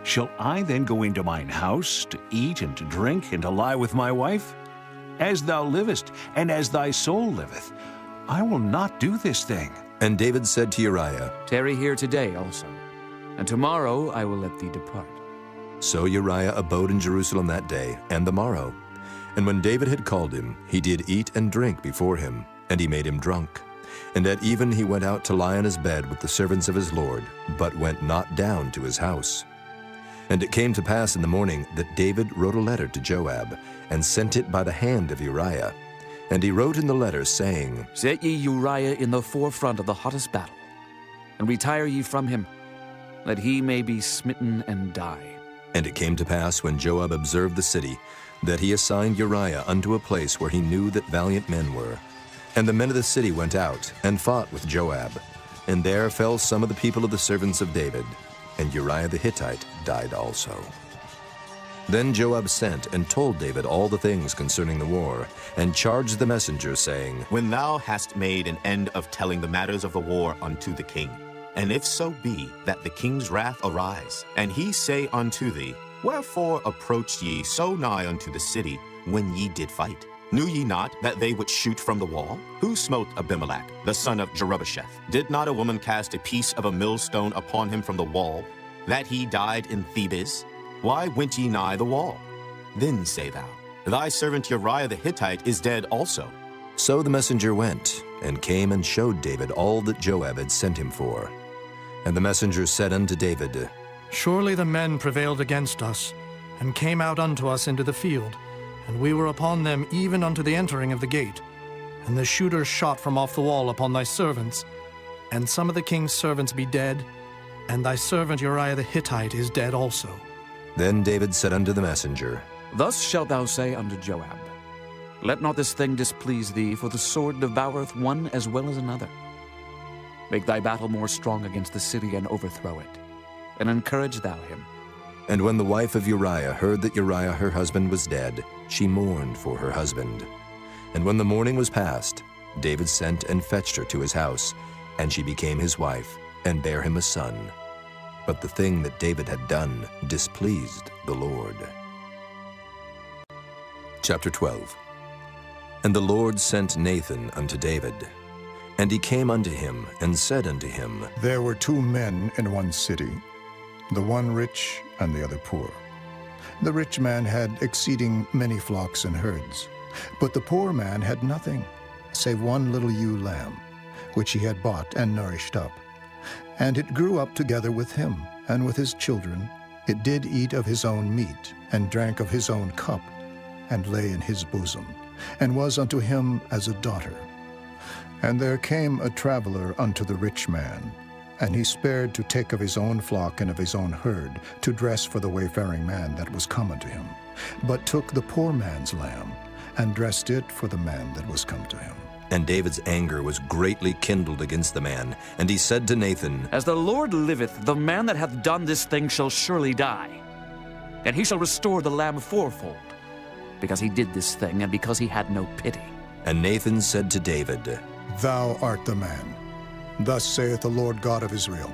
Shall I then go into mine house to eat and to drink and to lie with my wife? As thou livest, and as thy soul liveth, I will not do this thing. And David said to Uriah, Tarry here today also, and tomorrow I will let thee depart. So Uriah abode in Jerusalem that day and the morrow. And when David had called him, he did eat and drink before him, and he made him drunk. And at even he went out to lie on his bed with the servants of his lord, but went not down to his house. And it came to pass in the morning that David wrote a letter to Joab, and sent it by the hand of Uriah. And he wrote in the letter, saying, Set ye Uriah in the forefront of the hottest battle, and retire ye from him, that he may be smitten and die. And it came to pass, when Joab observed the city, that he assigned Uriah unto a place where he knew that valiant men were. And the men of the city went out, and fought with Joab. And there fell some of the people of the servants of David, and Uriah the Hittite died also. Then Joab sent and told David all the things concerning the war, and charged the messenger, saying, When thou hast made an end of telling the matters of the war unto the king, and if so be that the king's wrath arise, and he say unto thee, Wherefore approached ye so nigh unto the city when ye did fight? Knew ye not that they would shoot from the wall? Who smote Abimelech, the son of Jerubbesheth? Did not a woman cast a piece of a millstone upon him from the wall, that he died in Thebes? Why went ye nigh the wall? Then say thou, Thy servant Uriah the Hittite is dead also. So the messenger went, and came and showed David all that Joab had sent him for. And the messenger said unto David, Surely the men prevailed against us, and came out unto us into the field, and we were upon them even unto the entering of the gate. And the shooters shot from off the wall upon thy servants, and some of the king's servants be dead, and thy servant Uriah the Hittite is dead also. Then David said unto the messenger, Thus shalt thou say unto Joab, Let not this thing displease thee, for the sword devoureth one as well as another. Make thy battle more strong against the city, and overthrow it, and encourage thou him. And when the wife of Uriah heard that Uriah her husband was dead, she mourned for her husband. And when the mourning was past, David sent and fetched her to his house, and she became his wife, and bare him a son. But the thing that David had done displeased the Lord. Chapter 12. And the Lord sent Nathan unto David. And he came unto him, and said unto him, There were 2 men in one city, the one rich and the other poor. The rich man had exceeding many flocks and herds, but the poor man had nothing, save one little ewe lamb, which he had bought and nourished up. And it grew up together with him, and with his children. It did eat of his own meat, and drank of his own cup, and lay in his bosom, and was unto him as a daughter. And there came a traveler unto the rich man, and he spared to take of his own flock and of his own herd, to dress for the wayfaring man that was come unto him, but took the poor man's lamb, and dressed it for the man that was come to him. And David's anger was greatly kindled against the man, and he said to Nathan, As the Lord liveth, the man that hath done this thing shall surely die, and he shall restore the lamb fourfold, because he did this thing, and because he had no pity. And Nathan said to David, Thou art the man. Thus saith the Lord God of Israel,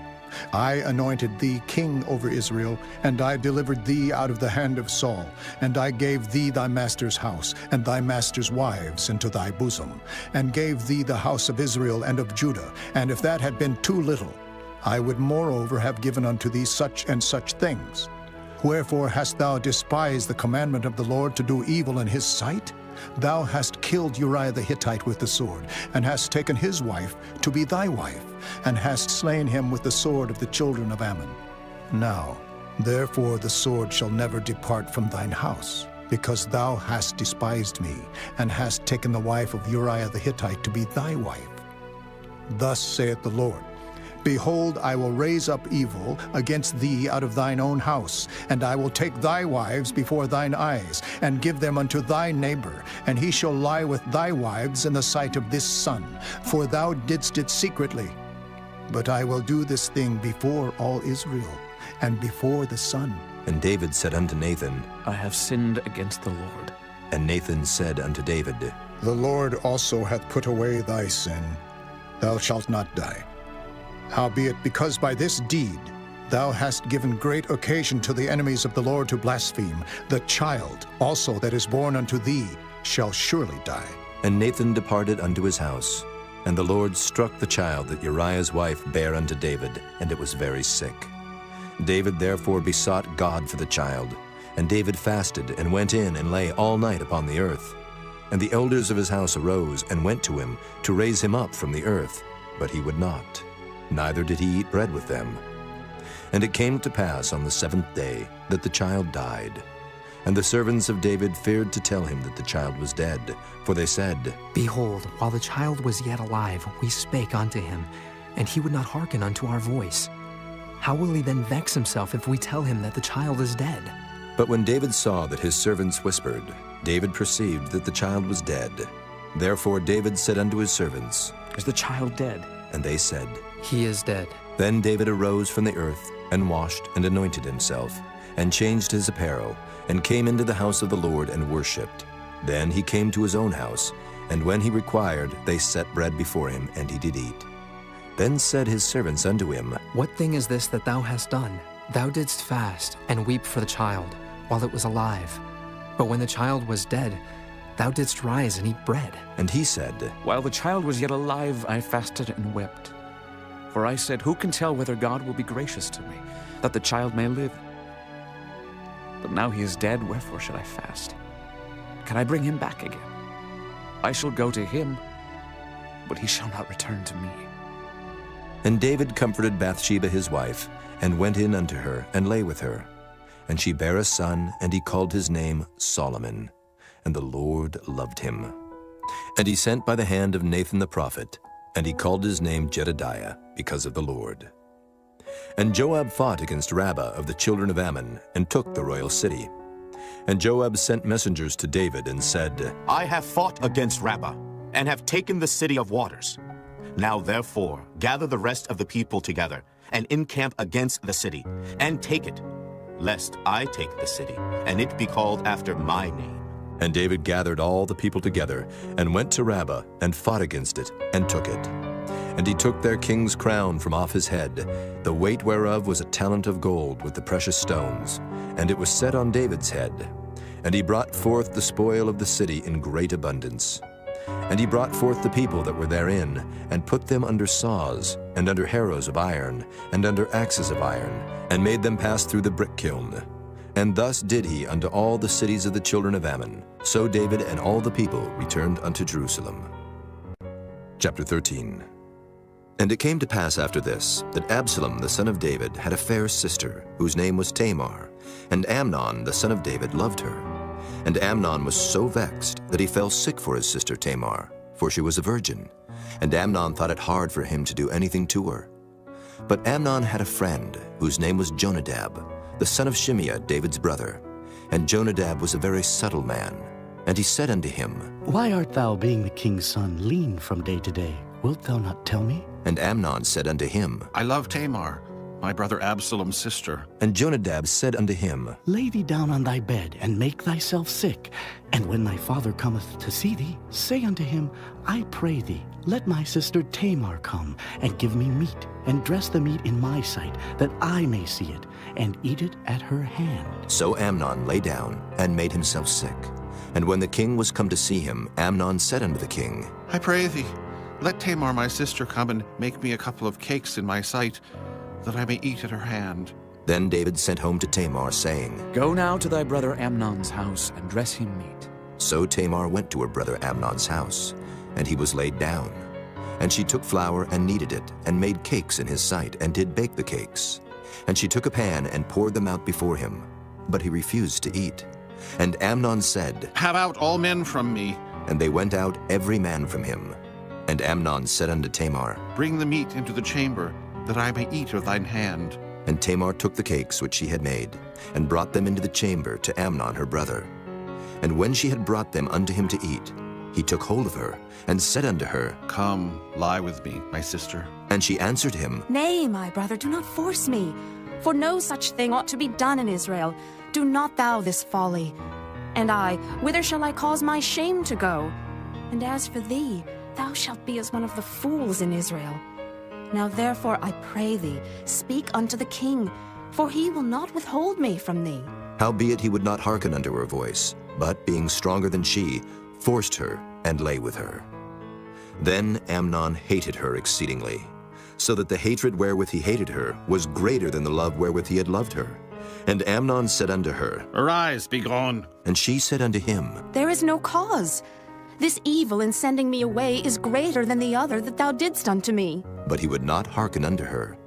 I anointed thee king over Israel, and I delivered thee out of the hand of Saul, and I gave thee thy master's house, and thy master's wives into thy bosom, and gave thee the house of Israel and of Judah. And if that had been too little, I would moreover have given unto thee such and such things. Wherefore hast thou despised the commandment of the Lord to do evil in his sight? Thou hast killed Uriah the Hittite with the sword, and hast taken his wife to be thy wife, and hast slain him with the sword of the children of Ammon. Now, therefore the sword shall never depart from thine house, because thou hast despised me, and hast taken the wife of Uriah the Hittite to be thy wife. Thus saith the Lord, Behold, I will raise up evil against thee out of thine own house, and I will take thy wives before thine eyes, and give them unto thy neighbor, and he shall lie with thy wives in the sight of this sun, for thou didst it secretly. But I will do this thing before all Israel, and before the sun. And David said unto Nathan, I have sinned against the Lord. And Nathan said unto David, The Lord also hath put away thy sin. Thou shalt not die. Howbeit, because by this deed thou hast given great occasion to the enemies of the Lord to blaspheme, the child also that is born unto thee shall surely die. And Nathan departed unto his house. And the Lord struck the child that Uriah's wife bare unto David, and it was very sick. David therefore besought God for the child. And David fasted, and went in, and lay all night upon the earth. And the elders of his house arose, and went to him, to raise him up from the earth. But he would not, neither did he eat bread with them. And it came to pass on the 7th day that the child died. And the servants of David feared to tell him that the child was dead, for they said, Behold, while the child was yet alive, we spake unto him, and he would not hearken unto our voice. How will he then vex himself if we tell him that the child is dead? But when David saw that his servants whispered, David perceived that the child was dead. Therefore David said unto his servants, Is the child dead? And they said, He is dead. Then David arose from the earth, and washed and anointed himself, and changed his apparel, and came into the house of the Lord and worshipped. Then he came to his own house, and when he required, they set bread before him, and he did eat. Then said his servants unto him, What thing is this that thou hast done? Thou didst fast, and weep for the child, while it was alive. But when the child was dead, thou didst rise and eat bread. And he said, While the child was yet alive, I fasted and wept. For I said, Who can tell whether God will be gracious to me, that the child may live? But now he is dead, wherefore should I fast? Can I bring him back again? I shall go to him, but he shall not return to me. And David comforted Bathsheba his wife, and went in unto her, and lay with her. And she bare a son, and he called his name Solomon. And the Lord loved him. And he sent by the hand of Nathan the prophet, and he called his name Jedediah, because of the Lord. And Joab fought against Rabbah of the children of Ammon, and took the royal city. And Joab sent messengers to David, and said, I have fought against Rabbah, and have taken the city of waters. Now therefore gather the rest of the people together, and encamp against the city, and take it, lest I take the city, and it be called after my name. And David gathered all the people together, and went to Rabbah, and fought against it, and took it. And he took their king's crown from off his head, the weight whereof was a talent of gold with the precious stones, and it was set on David's head. And he brought forth the spoil of the city in great abundance. And he brought forth the people that were therein, and put them under saws, and under harrows of iron, and under axes of iron, and made them pass through the brick kiln. And thus did he unto all the cities of the children of Ammon. So David and all the people returned unto Jerusalem. Chapter 13. And it came to pass after this, that Absalom the son of David had a fair sister, whose name was Tamar, and Amnon the son of David loved her. And Amnon was so vexed that he fell sick for his sister Tamar, for she was a virgin. And Amnon thought it hard for him to do anything to her. But Amnon had a friend, whose name was Jonadab, the son of Shimeah, David's brother. And Jonadab was a very subtle man. And he said unto him, Why art thou, being the king's son, lean from day to day? Wilt thou not tell me? And Amnon said unto him, I love Tamar, my brother Absalom's sister. And Jonadab said unto him, Lay thee down on thy bed, and make thyself sick. And when thy father cometh to see thee, say unto him, I pray thee, let my sister Tamar come, and give me meat, and dress the meat in my sight, that I may see it, and eat it at her hand. So Amnon lay down, and made himself sick. And when the king was come to see him, Amnon said unto the king, I pray thee, let Tamar my sister come and make me a couple of cakes in my sight, that I may eat at her hand. Then David sent home to Tamar, saying, Go now to thy brother Amnon's house, and dress him meat. So Tamar went to her brother Amnon's house, and he was laid down. And she took flour and kneaded it, and made cakes in his sight, and did bake the cakes. And she took a pan and poured them out before him, but he refused to eat. And Amnon said, Have out all men from me. And they went out every man from him. And Amnon said unto Tamar, Bring the meat into the chamber, that I may eat of thine hand. And Tamar took the cakes which she had made, and brought them into the chamber to Amnon her brother. And when she had brought them unto him to eat, he took hold of her, and said unto her, Come, lie with me, my sister. And she answered him, Nay, my brother, do not force me, for no such thing ought to be done in Israel. Do not thou this folly. And I, whither shall I cause my shame to go? And as for thee, thou shalt be as one of the fools in Israel. Now therefore I pray thee, speak unto the king, for he will not withhold me from thee. Howbeit he would not hearken unto her voice, but, being stronger than she, forced her, and lay with her. Then Amnon hated her exceedingly, so that the hatred wherewith he hated her was greater than the love wherewith he had loved her. And Amnon said unto her, Arise, be gone. And she said unto him, There is no cause. This evil in sending me away is greater than the other that thou didst unto me. But he would not hearken unto her.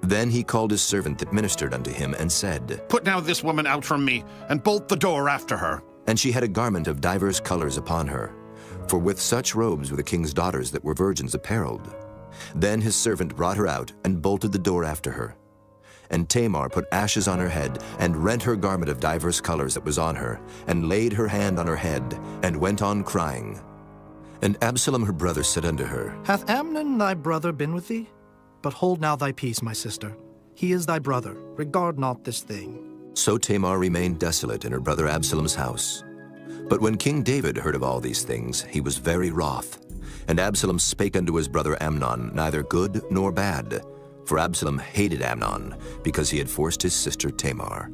Then he called his servant that ministered unto him, and said, Put now this woman out from me, and bolt the door after her. And she had a garment of divers colors upon her, for with such robes were the king's daughters that were virgins apparelled. Then his servant brought her out, and bolted the door after her. And Tamar put ashes on her head, and rent her garment of divers colors that was on her, and laid her hand on her head, and went on crying. And Absalom her brother said unto her, Hath Amnon thy brother been with thee? But hold now thy peace, my sister. He is thy brother. Regard not this thing. So Tamar remained desolate in her brother Absalom's house. But when King David heard of all these things, he was very wroth. And Absalom spake unto his brother Amnon neither good nor bad, for Absalom hated Amnon, because he had forced his sister Tamar.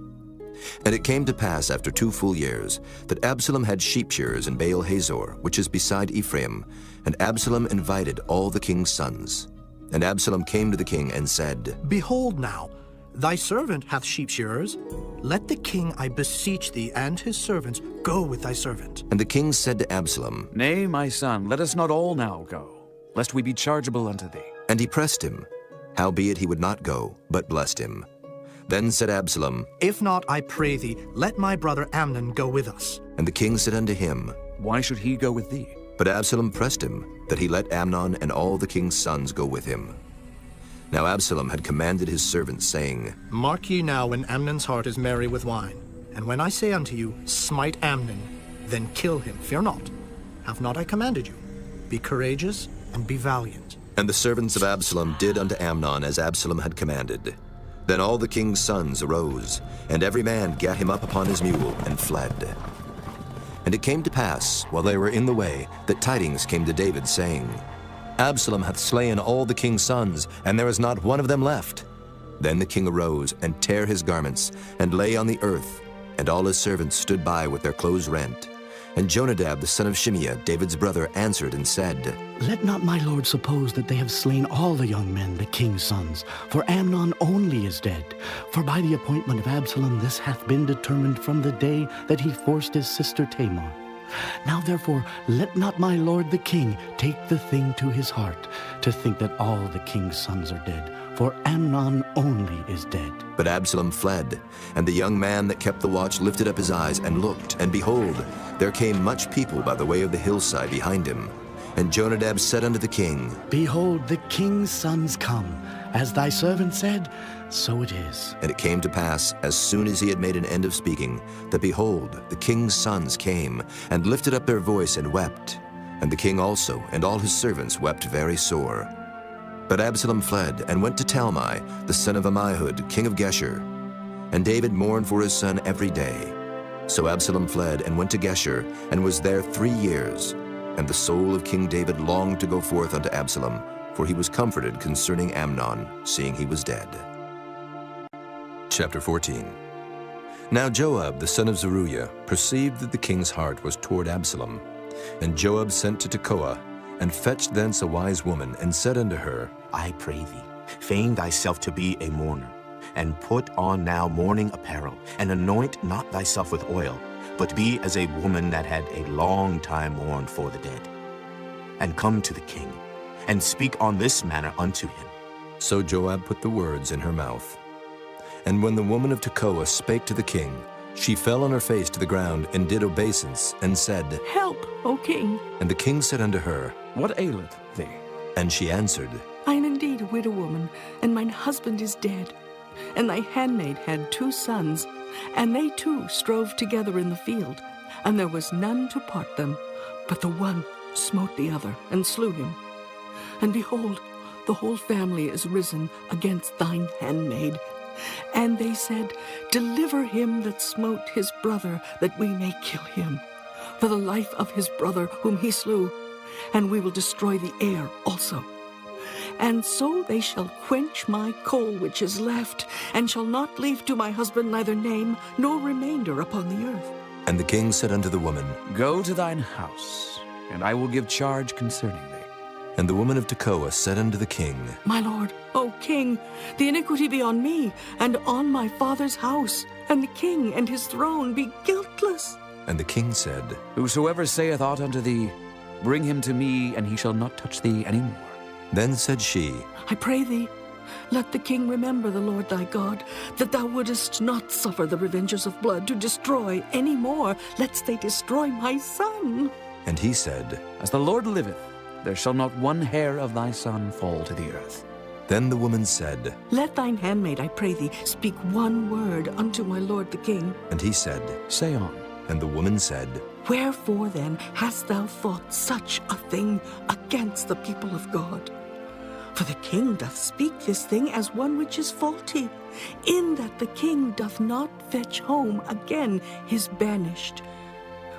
And it came to pass after 2 full years, that Absalom had sheep shearers in Baal Hazor, which is beside Ephraim, and Absalom invited all the king's sons. And Absalom came to the king and said, Behold now, thy servant hath sheep shearers. Let the king, I beseech thee, and his servants go with thy servant. And the king said to Absalom, Nay, my son, let us not all now go, lest we be chargeable unto thee. And he pressed him. Howbeit he would not go, but blessed him. Then said Absalom, If not, I pray thee, let my brother Amnon go with us. And the king said unto him, Why should he go with thee? But Absalom pressed him, that he let Amnon and all the king's sons go with him. Now Absalom had commanded his servants, saying, Mark ye now when Amnon's heart is merry with wine. And when I say unto you, Smite Amnon, then kill him, fear not. Have not I commanded you? Be courageous and be valiant. And the servants of Absalom did unto Amnon as Absalom had commanded. Then all the king's sons arose, and every man gat him up upon his mule, and fled. And it came to pass, while they were in the way, that tidings came to David, saying, Absalom hath slain all the king's sons, and there is not one of them left. Then the king arose, and tare his garments, and lay on the earth, and all his servants stood by with their clothes rent. And Jonadab the son of Shimeah, David's brother, answered and said, Let not my lord suppose that they have slain all the young men, the king's sons, for Amnon only is dead. For by the appointment of Absalom this hath been determined from the day that he forced his sister Tamar. Now therefore let not my lord the king take the thing to his heart, to think that all the king's sons are dead, for Amnon only is dead. But Absalom fled, and the young man that kept the watch lifted up his eyes and looked, and behold, there came much people by the way of the hillside behind him. And Jonadab said unto the king, Behold, the king's sons come. As thy servant said, so it is. And it came to pass, as soon as he had made an end of speaking, that behold, the king's sons came, and lifted up their voice and wept. And the king also, and all his servants, wept very sore. But Absalom fled and went to Talmai, the son of Ammihud, king of Geshur. And David mourned for his son every day. So Absalom fled and went to Geshur, and was there 3 years. And the soul of King David longed to go forth unto Absalom, for he was comforted concerning Amnon, seeing he was dead. Chapter 14. Now Joab, the son of Zeruiah, perceived that the king's heart was toward Absalom. And Joab sent to Tekoa, and fetched thence a wise woman, and said unto her, I pray thee, feign thyself to be a mourner, and put on now mourning apparel, and anoint not thyself with oil, but be as a woman that had a long time mourned for the dead. And come to the king, and speak on this manner unto him. So Joab put the words in her mouth. And when the woman of Tekoa spake to the king, she fell on her face to the ground, and did obeisance, and said, Help, O king. And the king said unto her, What aileth thee? And she answered, I am indeed a widow woman, and mine husband is dead. And thy handmaid had 2 sons, and they too strove together in the field, and there was none to part them, but the one smote the other, and slew him. And behold, the whole family is risen against thine handmaid. And they said, Deliver him that smote his brother, that we may kill him, for the life of his brother whom he slew, and we will destroy the heir also. And so they shall quench my coal which is left, and shall not leave to my husband neither name nor remainder upon the earth. And the king said unto the woman, Go to thine house, and I will give charge concerning thee. And the woman of Tekoa said unto the king, My lord, O king, the iniquity be on me, and on my father's house, and the king and his throne be guiltless. And the king said, Whosoever saith aught unto thee, bring him to me, and he shall not touch thee any more. Then said she, I pray thee, let the king remember the Lord thy God, that thou wouldest not suffer the revengers of blood to destroy any more, lest they destroy my son. And he said, As the Lord liveth, there shall not one hair of thy son fall to the earth. Then the woman said, Let thine handmaid, I pray thee, speak one word unto my lord the king. And he said, Say on. And the woman said, Wherefore then hast thou thought such a thing against the people of God? For the king doth speak this thing as one which is faulty, in that the king doth not fetch home again his banished.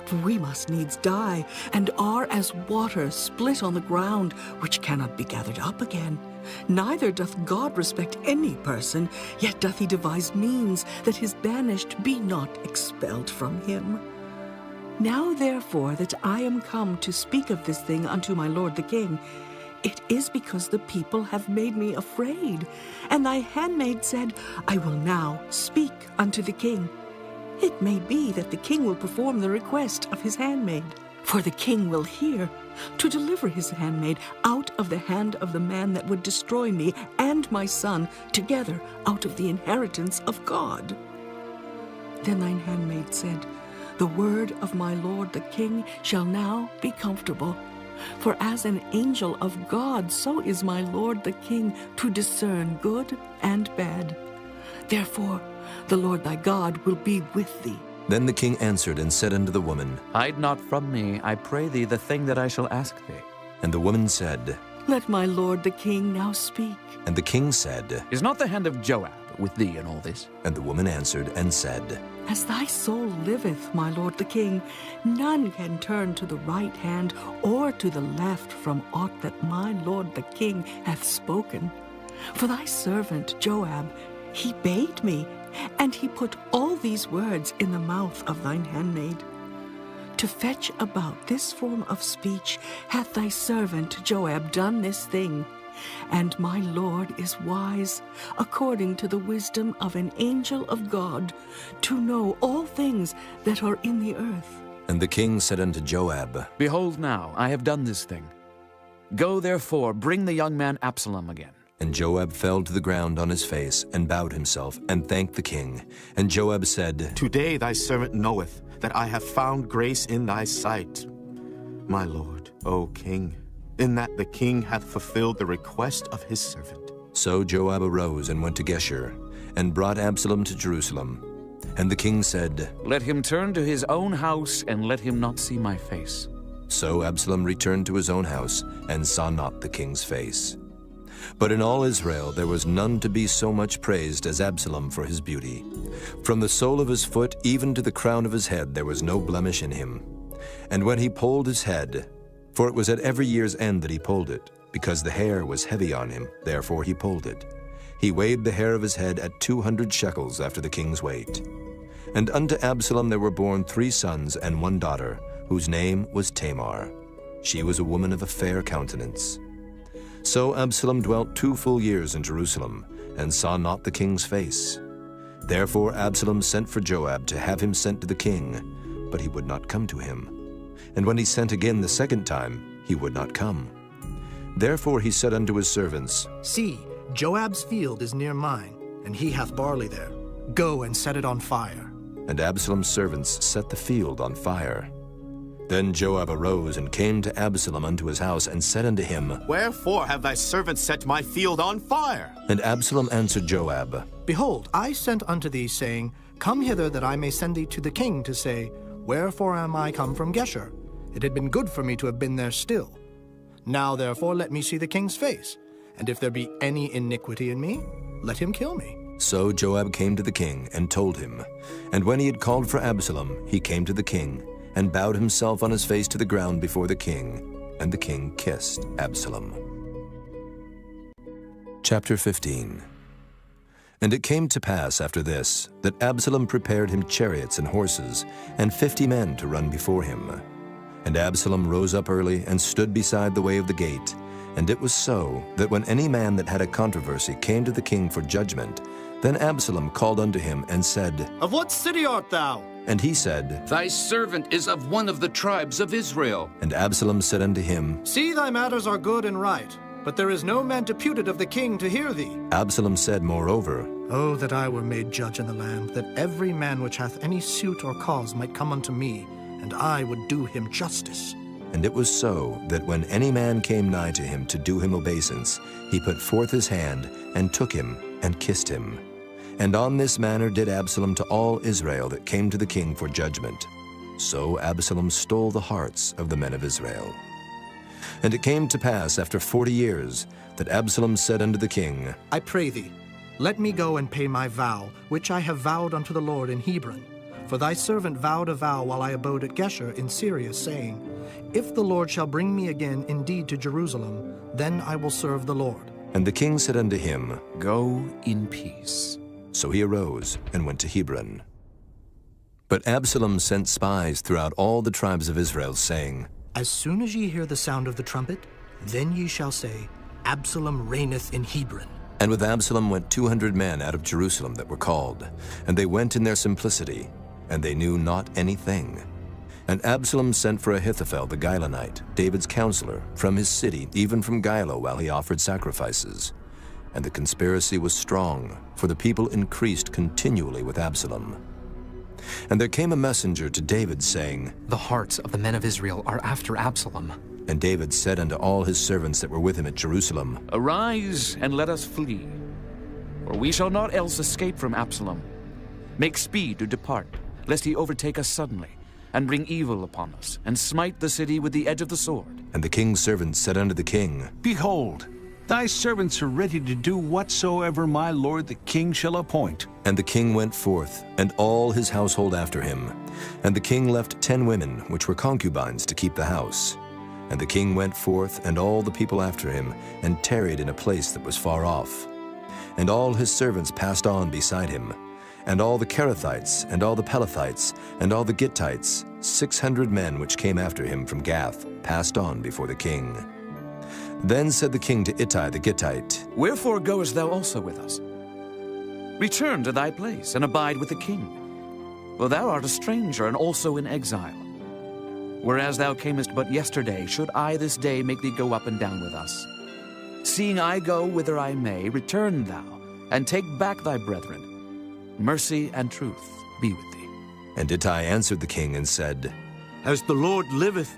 For we must needs die, and are as water split on the ground, which cannot be gathered up again. Neither doth God respect any person, yet doth he devise means that his banished be not expelled from him. Now therefore that I am come to speak of this thing unto my lord the king, it is because the people have made me afraid. And thy handmaid said, I will now speak unto the king. It may be that the king will perform the request of his handmaid. For the king will hear, to deliver his handmaid out of the hand of the man that would destroy me and my son together out of the inheritance of God. Then thine handmaid said, The word of my lord the king shall now be comfortable. For as an angel of God, so is my lord the king to discern good and bad. Therefore, the Lord thy God will be with thee. Then the king answered and said unto the woman, Hide not from me, I pray thee, the thing that I shall ask thee. And the woman said, Let my lord the king now speak. And the king said, Is not the hand of Joab with thee in all this? And the woman answered and said, As thy soul liveth, my lord the king, none can turn to the right hand or to the left from aught that my lord the king hath spoken. For thy servant Joab, he bade me, and he put all these words in the mouth of thine handmaid. To fetch about this form of speech hath thy servant Joab done this thing. And my lord is wise, according to the wisdom of an angel of God, to know all things that are in the earth. And the king said unto Joab, Behold now, I have done this thing. Go therefore, bring the young man Absalom again. And Joab fell to the ground on his face, and bowed himself, and thanked the king. And Joab said, Today thy servant knoweth that I have found grace in thy sight, my lord, O king, in that the king hath fulfilled the request of his servant. So Joab arose and went to Geshur, and brought Absalom to Jerusalem. And the king said, Let him turn to his own house, and let him not see my face. So Absalom returned to his own house, and saw not the king's face. But in all Israel there was none to be so much praised as Absalom for his beauty. From the sole of his foot even to the crown of his head there was no blemish in him. And when he polled his head, for it was at every year's end that he polled it, because the hair was heavy on him, therefore he polled it. He weighed the hair of his head at 200 shekels after the king's weight. And unto Absalom there were born 3 sons and 1 daughter, whose name was Tamar. She was a woman of a fair countenance. So Absalom dwelt 2 full years in Jerusalem, and saw not the king's face. Therefore Absalom sent for Joab to have him sent to the king, but he would not come to him. And when he sent again the 2nd time, he would not come. Therefore he said unto his servants, See, Joab's field is near mine, and he hath barley there. Go and set it on fire. And Absalom's servants set the field on fire. Then Joab arose and came to Absalom unto his house, and said unto him, Wherefore have thy servants set my field on fire? And Absalom answered Joab, Behold, I sent unto thee, saying, Come hither, that I may send thee to the king, to say, Wherefore am I come from Geshur? It had been good for me to have been there still. Now therefore let me see the king's face, and if there be any iniquity in me, let him kill me. So Joab came to the king, and told him. And when he had called for Absalom, he came to the king, and bowed himself on his face to the ground before the king, and the king kissed Absalom. Chapter 15. And it came to pass after this, that Absalom prepared him chariots and horses, and 50 men to run before him. And Absalom rose up early, and stood beside the way of the gate. And it was so, that when any man that had a controversy came to the king for judgment, then Absalom called unto him, and said, Of what city art thou? And he said, Thy servant is of one of the tribes of Israel. And Absalom said unto him, See, thy matters are good and right, but there is no man deputed of the king to hear thee. Absalom said moreover, Oh, that I were made judge in the land, that every man which hath any suit or cause might come unto me, and I would do him justice. And it was so, that when any man came nigh to him to do him obeisance, he put forth his hand, and took him, and kissed him. And on this manner did Absalom to all Israel that came to the king for judgment. So Absalom stole the hearts of the men of Israel. And it came to pass after 40 years, that Absalom said unto the king, I pray thee, let me go and pay my vow, which I have vowed unto the Lord in Hebron. For thy servant vowed a vow while I abode at Geshur in Syria, saying, If the Lord shall bring me again indeed to Jerusalem, then I will serve the Lord. And the king said unto him, Go in peace. So he arose and went to Hebron. But Absalom sent spies throughout all the tribes of Israel, saying, As soon as ye hear the sound of the trumpet, then ye shall say, Absalom reigneth in Hebron. And with Absalom went 200 men out of Jerusalem that were called, and they went in their simplicity, and they knew not anything. And Absalom sent for Ahithophel the Gilonite, David's counselor, from his city, even from Gilo, while he offered sacrifices. And the conspiracy was strong, for the people increased continually with Absalom. And there came a messenger to David, saying, The hearts of the men of Israel are after Absalom. And David said unto all his servants that were with him at Jerusalem, Arise, and let us flee, for we shall not else escape from Absalom. Make speed to depart, lest he overtake us suddenly, and bring evil upon us, and smite the city with the edge of the sword. And the king's servants said unto the king, Behold, thy servants are ready to do whatsoever my lord the king shall appoint. And the king went forth, and all his household after him. And the king left 10 women, which were concubines, to keep the house. And the king went forth, and all the people after him, and tarried in a place that was far off. And all his servants passed on beside him. And all the Kerethites, and all the Pelethites, and all the Gittites, 600 men which came after him from Gath, passed on before the king. Then said the king to Ittai the Gittite, Wherefore goest thou also with us? Return to thy place, and abide with the king. For thou art a stranger, and also in exile. Whereas thou camest but yesterday, should I this day make thee go up and down with us? Seeing I go whither I may, return thou, and take back thy brethren. Mercy and truth be with thee. And Ittai answered the king and said, As the Lord liveth,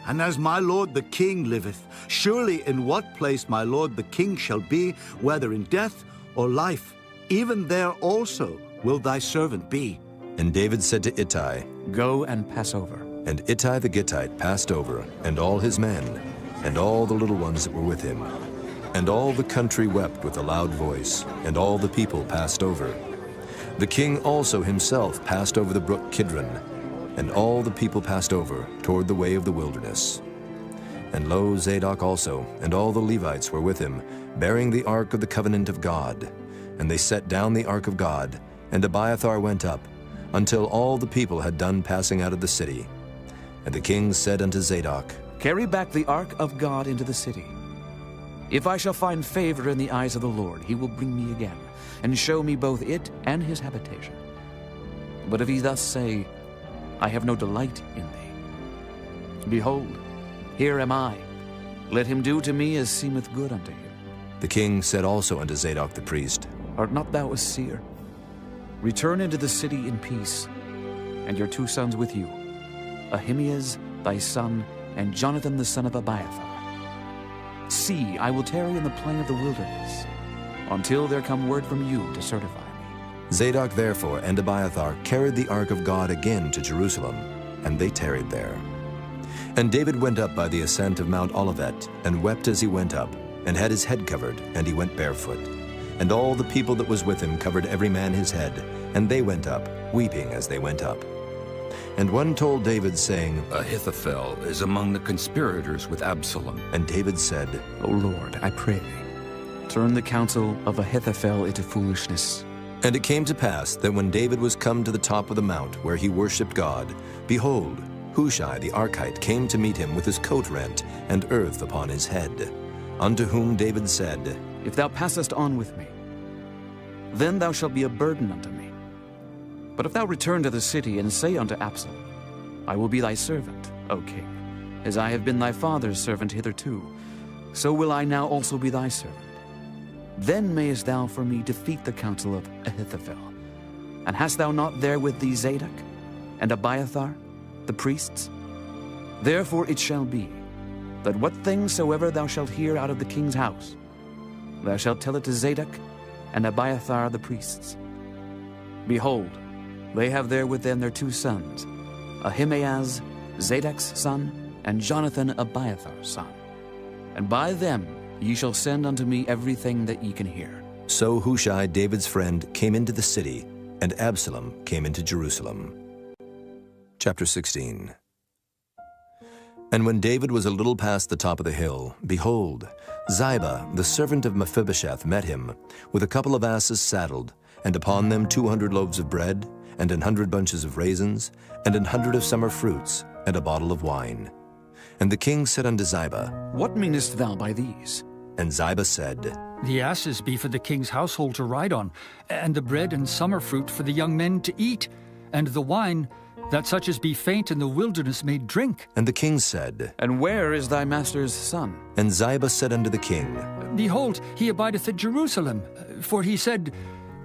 and as my lord the king liveth, surely in what place my lord the king shall be, whether in death or life, even there also will thy servant be. And David said to Ittai, Go and pass over. And Ittai the Gittite passed over, and all his men, and all the little ones that were with him. And all the country wept with a loud voice, and all the people passed over. The king also himself passed over the brook Kidron, and all the people passed over toward the way of the wilderness. And lo, Zadok also, and all the Levites were with him, bearing the ark of the covenant of God. And they set down the ark of God, and Abiathar went up, until all the people had done passing out of the city. And the king said unto Zadok, Carry back the ark of God into the city. If I shall find favor in the eyes of the Lord, he will bring me again, and show me both it and his habitation. But if he thus say, I have no delight in thee, behold, here am I. Let him do to me as seemeth good unto him. The king said also unto Zadok the priest, Art not thou a seer? Return into the city in peace, and your 2 sons with you, Ahimaaz thy son, and Jonathan the son of Abiathar. See, I will tarry in the plain of the wilderness, until there come word from you to certify me. Zadok therefore and Abiathar carried the ark of God again to Jerusalem, and they tarried there. And David went up by the ascent of Mount Olivet, and wept as he went up, and had his head covered, and he went barefoot. And all the people that was with him covered every man his head, and they went up, weeping as they went up. And one told David, saying, Ahithophel is among the conspirators with Absalom. And David said, O Lord, I pray thee, turn the counsel of Ahithophel into foolishness. And it came to pass that when David was come to the top of the mount where he worshipped God, behold, Hushai the Archite came to meet him with his coat rent and earth upon his head. Unto whom David said, If thou passest on with me, then thou shalt be a burden unto me. But if thou return to the city and say unto Absalom, I will be thy servant, O king, as I have been thy father's servant hitherto, so will I now also be thy servant. Then mayest thou for me defeat the counsel of Ahithophel. And hast thou not there with thee Zadok and Abiathar, the priests? Therefore it shall be, that what things soever thou shalt hear out of the king's house, thou shalt tell it to Zadok and Abiathar the priests. Behold, they have there with them their 2 sons, Ahimaaz, Zadok's son, and Jonathan, Abiathar's son. And by them ye shall send unto me everything that ye can hear. So Hushai, David's friend, came into the city, and Absalom came into Jerusalem. Chapter 16. And when David was a little past the top of the hill, behold, Ziba, the servant of Mephibosheth, met him, with a couple of asses saddled, and upon them 200 loaves of bread, and 100 bunches of raisins, and 100 of summer fruits, and a bottle of wine. And the king said unto Ziba, What meanest thou by these? And Ziba said, The asses be for the king's household to ride on, and the bread and summer fruit for the young men to eat, and the wine, that such as be faint in the wilderness may drink. And the king said, And where is thy master's son? And Ziba said unto the king, Behold, he abideth at Jerusalem, for he said,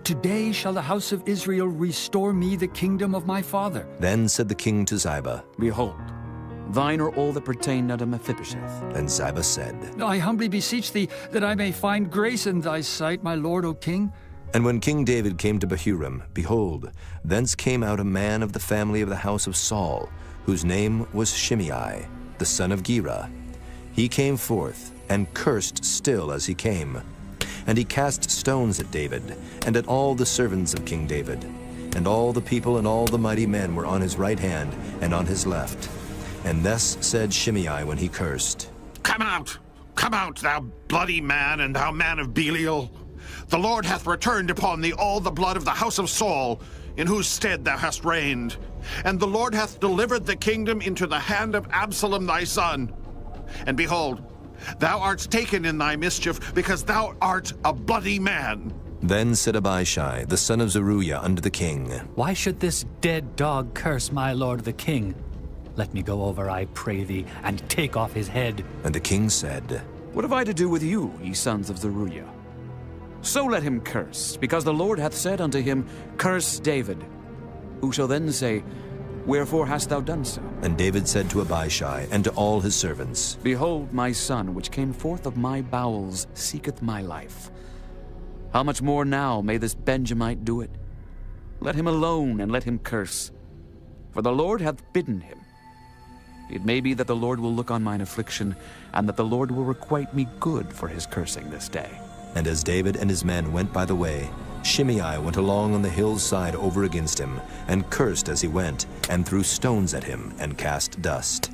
Today shall the house of Israel restore me the kingdom of my father. Then said the king to Ziba, Behold, thine are all that pertain unto Mephibosheth. And Ziba said, I humbly beseech thee that I may find grace in thy sight, my lord, O king. And when King David came to Bahurim, behold, thence came out a man of the family of the house of Saul, whose name was Shimei, the son of Gera. He came forth, and cursed still as he came. And he cast stones at David, and at all the servants of King David. And all the people and all the mighty men were on his right hand and on his left. And thus said Shimei when he cursed, Come out, thou bloody man, and thou man of Belial. The Lord hath returned upon thee all the blood of the house of Saul, in whose stead thou hast reigned. And the Lord hath delivered the kingdom into the hand of Absalom thy son. And behold, thou art taken in thy mischief, because thou art a bloody man. Then said Abishai, the son of Zeruiah, unto the king, Why should this dead dog curse my lord the king? Let me go over, I pray thee, and take off his head. And the king said, What have I to do with you, ye sons of Zeruiah? So let him curse, because the Lord hath said unto him, Curse David. Who shall then say, Wherefore hast thou done so? And David said to Abishai and to all his servants, Behold, my son, which came forth of my bowels, seeketh my life. How much more now may this Benjamite do it? Let him alone, and let him curse. For the Lord hath bidden him. it may be that the Lord will look on mine affliction, and that the Lord will requite me good for his cursing this day. And as David and his men went by the way, Shimei went along on the hill's side over against him, and cursed as he went, and threw stones at him, and cast dust.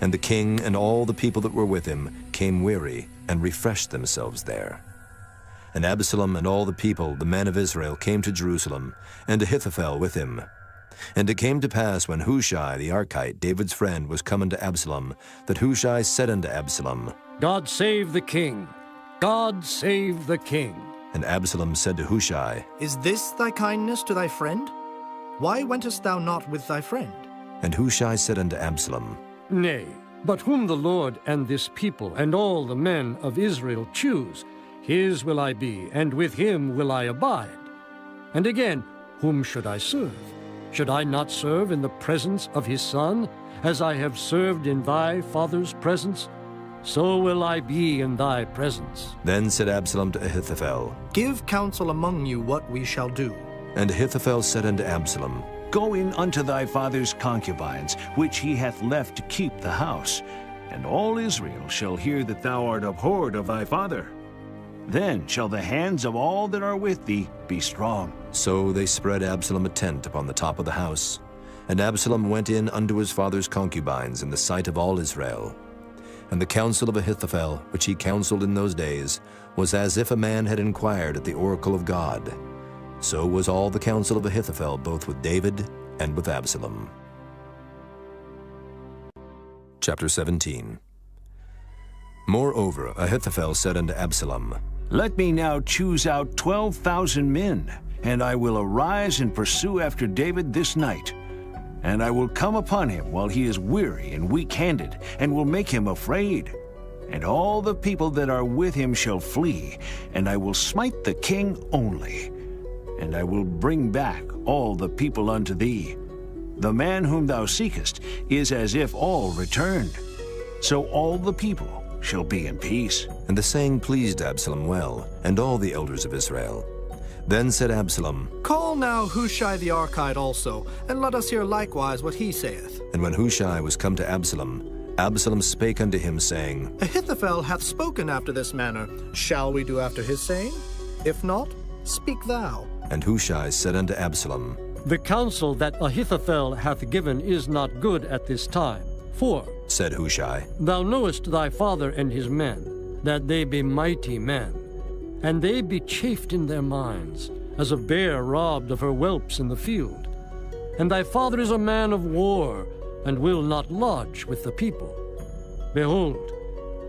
And the king and all the people that were with him came weary, and refreshed themselves there. And Absalom and all the people, the men of Israel, came to Jerusalem, and Ahithophel with him. And it came to pass, when Hushai the Archite, David's friend, was come unto Absalom, that Hushai said unto Absalom, God save the king! God save the king! And Absalom said to Hushai, Is this thy kindness to thy friend? Why wentest thou not with thy friend? And Hushai said unto Absalom, Nay, but whom the Lord and this people and all the men of Israel choose, his will I be, and with him will I abide. And again, whom should I serve? Should I not serve in the presence of his son, as I have served in thy father's presence? So will I be in thy presence. Then said Absalom to Ahithophel, Give counsel among you what we shall do. And Ahithophel said unto Absalom, Go in unto thy father's concubines, which he hath left to keep the house, and all Israel shall hear that thou art abhorred of thy father. Then shall the hands of all that are with thee be strong. So they spread Absalom a tent upon the top of the house. And Absalom went in unto his father's concubines in the sight of all Israel. And the counsel of Ahithophel, which he counseled in those days, was as if a man had inquired at the oracle of God. So was all the counsel of Ahithophel, both with David and with Absalom. Chapter 17. Moreover, Ahithophel said unto Absalom, Let me now choose out 12,000 men, and I will arise and pursue after David this night. And I will come upon him while he is weary and weak-handed, and will make him afraid. And all the people that are with him shall flee, and I will smite the king only. And I will bring back all the people unto thee. The man whom thou seekest is as if all returned. So all the people shall be in peace. And the saying pleased Absalom well, and all the elders of Israel. Then said Absalom, Call now Hushai the Archite also, and let us hear likewise what he saith. And when Hushai was come to Absalom, Absalom spake unto him, saying, Ahithophel hath spoken after this manner. Shall we do after his saying? If not, speak thou. And Hushai said unto Absalom, The counsel that Ahithophel hath given is not good at this time. For, said Hushai, Thou knowest thy father and his men, that they be mighty men, and they be chafed in their minds, as a bear robbed of her whelps in the field. And thy father is a man of war, and will not lodge with the people. Behold,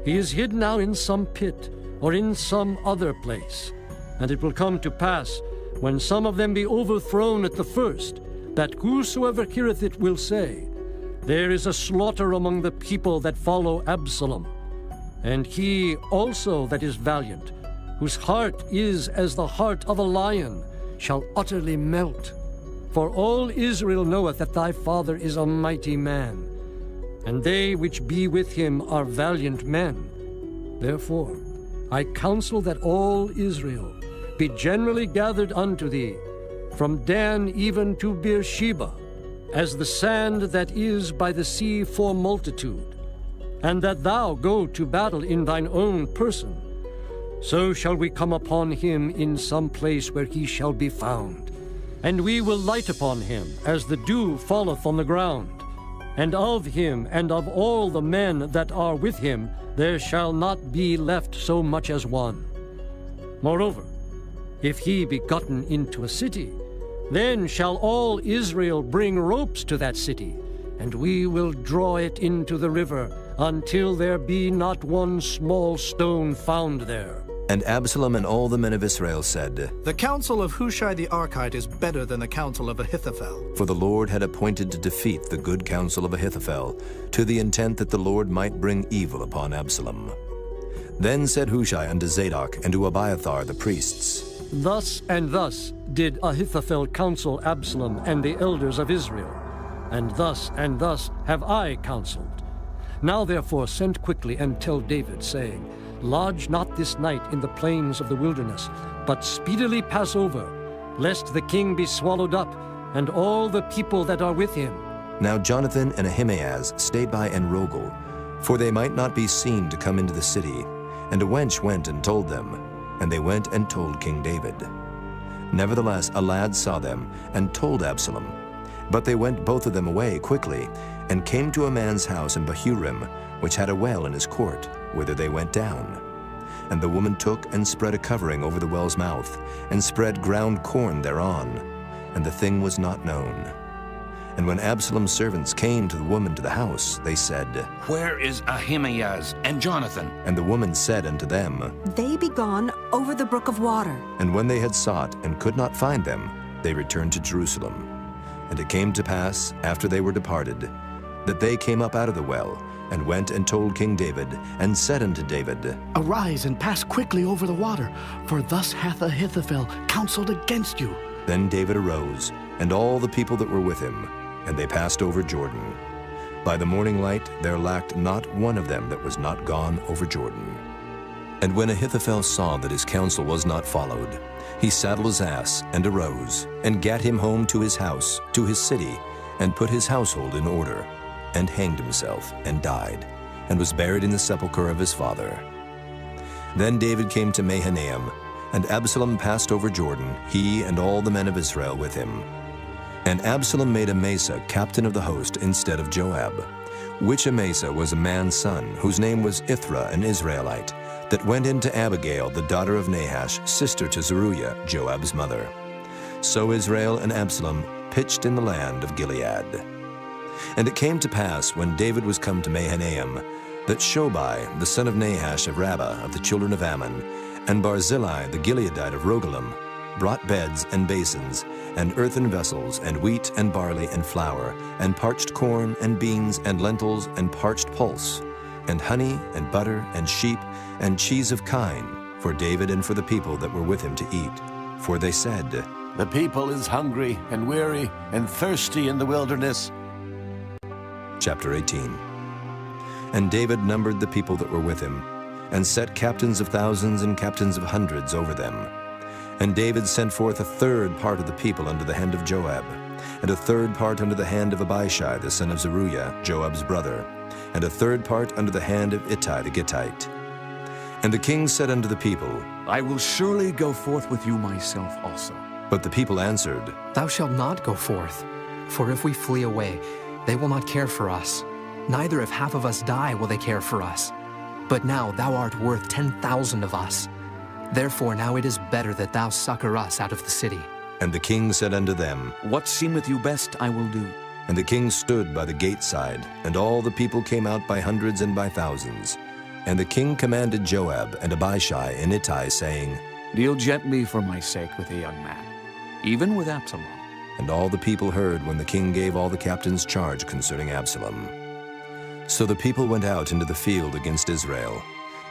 he is hid now in some pit, or in some other place. And it will come to pass, when some of them be overthrown at the first, that whosoever heareth it will say, There is a slaughter among the people that follow Absalom. And he also that is valiant, whose heart is as the heart of a lion, shall utterly melt. For all Israel knoweth that thy father is a mighty man, and they which be with him are valiant men. Therefore I counsel that all Israel be generally gathered unto thee, from Dan even to Beersheba, as the sand that is by the sea for multitude, and that thou go to battle in thine own person. So shall we come upon him in some place where he shall be found. And we will light upon him as the dew falleth on the ground. And of him and of all the men that are with him there shall not be left so much as one. Moreover, if he be gotten into a city, then shall all Israel bring ropes to that city, and we will draw it into the river until there be not one small stone found there. And Absalom and all the men of Israel said, The counsel of Hushai the Archite is better than the counsel of Ahithophel. For the Lord had appointed to defeat the good counsel of Ahithophel, to the intent that the Lord might bring evil upon Absalom. Then said Hushai unto Zadok and to Abiathar the priests, Thus and thus did Ahithophel counsel Absalom and the elders of Israel, and thus have I counseled. Now therefore send quickly and tell David, saying, Lodge not this night in the plains of the wilderness, but speedily pass over, lest the king be swallowed up, and all the people that are with him. Now Jonathan and Ahimaaz stayed by Enrogel, for they might not be seen to come into the city. And a wench went and told them, and they went and told King David. Nevertheless, a lad saw them and told Absalom. But they went both of them away quickly, and came to a man's house in Bahurim, which had a well in his court, whither they went down. And the woman took and spread a covering over the well's mouth, and spread ground corn thereon, and the thing was not known. And when Absalom's servants came to the woman to the house, they said, Where is Ahimaaz and Jonathan? And the woman said unto them, They be gone over the brook of water. And when they had sought and could not find them, they returned to Jerusalem. And it came to pass, after they were departed, that they came up out of the well, and went and told King David, and said unto David, Arise and pass quickly over the water, for thus hath Ahithophel counseled against you. Then David arose, and all the people that were with him, and they passed over Jordan. By the morning light there lacked not one of them that was not gone over Jordan. And when Ahithophel saw that his counsel was not followed, he saddled his ass, and arose, and gat him home to his house, to his city, and put his household in order, and hanged himself, and died, and was buried in the sepulchre of his father. Then David came to Mahanaim, and Absalom passed over Jordan, he and all the men of Israel with him. And Absalom made Amasa captain of the host instead of Joab, which Amasa was a man's son, whose name was Ithra, an Israelite, that went in to Abigail, the daughter of Nahash, sister to Zeruiah, Joab's mother. So Israel and Absalom pitched in the land of Gilead. And it came to pass, when David was come to Mahanaim, that Shobai, the son of Nahash of Rabbah of the children of Ammon, and Barzillai the Gileadite of Rogelim, brought beds and basins, and earthen vessels, and wheat and barley and flour, and parched corn and beans and lentils and parched pulse, and honey and butter and sheep and cheese of kine, for David and for the people that were with him to eat. For they said, The people is hungry and weary and thirsty in the wilderness. Chapter 18. And David numbered the people that were with him, and set captains of thousands and captains of hundreds over them. And David sent forth a third part of the people under the hand of Joab, and a third part under the hand of Abishai the son of Zeruiah, Joab's brother, and a third part under the hand of Ittai the Gittite. And the king said unto the people, I will surely go forth with you myself also. But the people answered, Thou shalt not go forth, for if we flee away, they will not care for us. Neither if half of us die will they care for us. But now thou art worth 10,000 of us. Therefore now it is better that thou succor us out of the city. And the king said unto them, What seemeth you best I will do. And the king stood by the gate side, and all the people came out by hundreds and by thousands. And the king commanded Joab and Abishai and Ittai, saying, Deal gently for my sake with a young man, even with Absalom. And all the people heard when the king gave all the captains charge concerning Absalom. So the people went out into the field against Israel.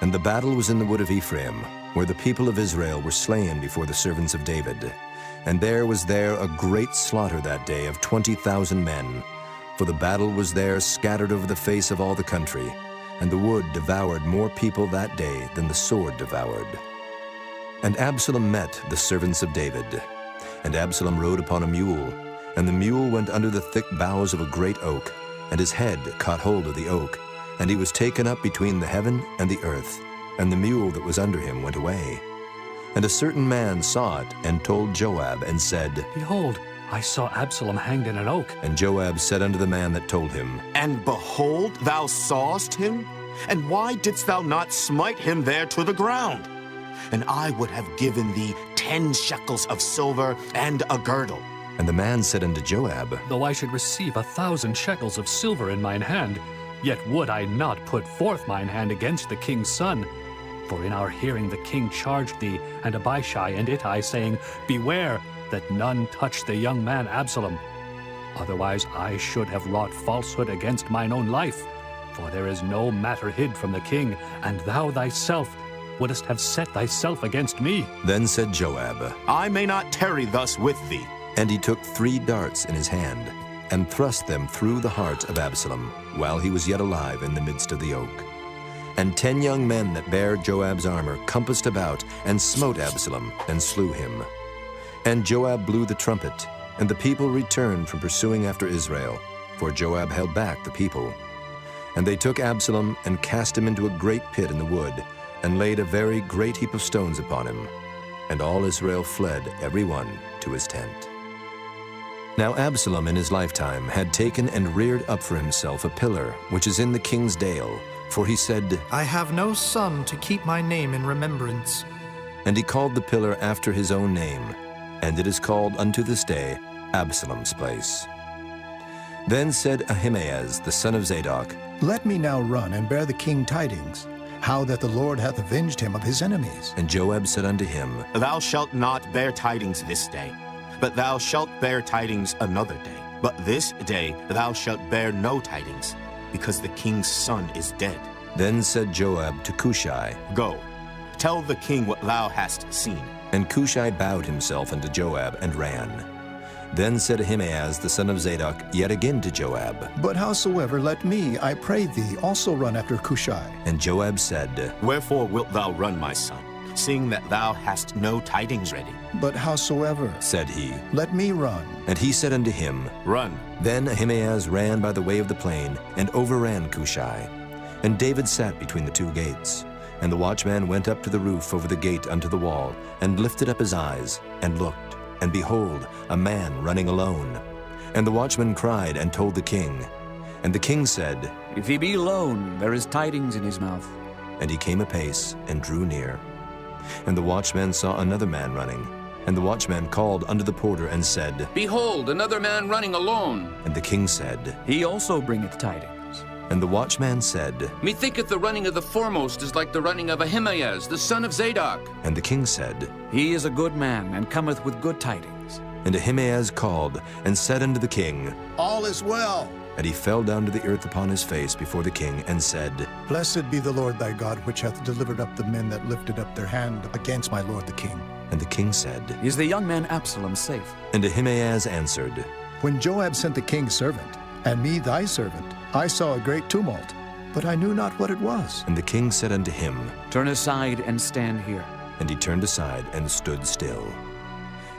And the battle was in the wood of Ephraim, where the people of Israel were slain before the servants of David. And there was a great slaughter that day of 20,000 men. For the battle was there scattered over the face of all the country. And the wood devoured more people that day than the sword devoured. And Absalom met the servants of David. And Absalom rode upon a mule, and the mule went under the thick boughs of a great oak, and his head caught hold of the oak, and he was taken up between the heaven and the earth, and the mule that was under him went away. And a certain man saw it, and told Joab, and said, Behold, I saw Absalom hanged in an oak. And Joab said unto the man that told him, And behold, thou sawest him? And why didst thou not smite him there to the ground? And I would have given thee 10 shekels of silver and a girdle. And the man said unto Joab, Though I should receive 1,000 shekels of silver in mine hand, yet would I not put forth mine hand against the king's son. For in our hearing the king charged thee, and Abishai and Ittai, saying, Beware that none touch the young man Absalom. Otherwise I should have wrought falsehood against mine own life. For there is no matter hid from the king, and thou thyself wouldst have set thyself against me. Then said Joab, I may not tarry thus with thee. And he took 3 darts in his hand, and thrust them through the heart of Absalom, while he was yet alive in the midst of the oak. And 10 young men that bare Joab's armor compassed about, and smote Absalom, and slew him. And Joab blew the trumpet, and the people returned from pursuing after Israel, for Joab held back the people. And they took Absalom and cast him into a great pit in the wood, and laid a very great heap of stones upon him. And all Israel fled, every one to his tent. Now Absalom in his lifetime had taken and reared up for himself a pillar, which is in the king's dale, for he said, I have no son to keep my name in remembrance. And he called the pillar after his own name, and it is called unto this day Absalom's place. Then said Ahimaaz the son of Zadok, Let me now run and bear the king tidings, how that the Lord hath avenged him of his enemies. And Joab said unto him, Thou shalt not bear tidings this day, but thou shalt bear tidings another day. But this day thou shalt bear no tidings, because the king's son is dead. Then said Joab to Cushai, Go, tell the king what thou hast seen. And Cushai bowed himself unto Joab and ran. Then said Ahimaaz the son of Zadok yet again to Joab, But howsoever, let me, I pray thee, also run after Cushai. And Joab said, Wherefore wilt thou run, my son, seeing that thou hast no tidings ready? But howsoever, said he, let me run. And he said unto him, Run. Then Ahimaaz ran by the way of the plain, and overran Cushai. And David sat between the two gates. And the watchman went up to the roof over the gate unto the wall, and lifted up his eyes, and looked. And behold, a man running alone. And the watchman cried and told the king. And the king said, If he be alone, there is tidings in his mouth. And he came apace, and drew near. And the watchman saw another man running. And the watchman called unto the porter, and said, Behold, another man running alone. And the king said, He also bringeth tidings. And the watchman said, Methinketh the running of the foremost is like the running of Ahimaaz, the son of Zadok. And the king said, He is a good man, and cometh with good tidings. And Ahimaaz called, and said unto the king, All is well. And he fell down to the earth upon his face before the king, and said, Blessed be the Lord thy God, which hath delivered up the men that lifted up their hand against my lord the king. And the king said, Is the young man Absalom safe? And Ahimaaz answered, When Joab sent the king's servant, and me thy servant, I saw a great tumult, but I knew not what it was. And the king said unto him, Turn aside and stand here. And he turned aside and stood still.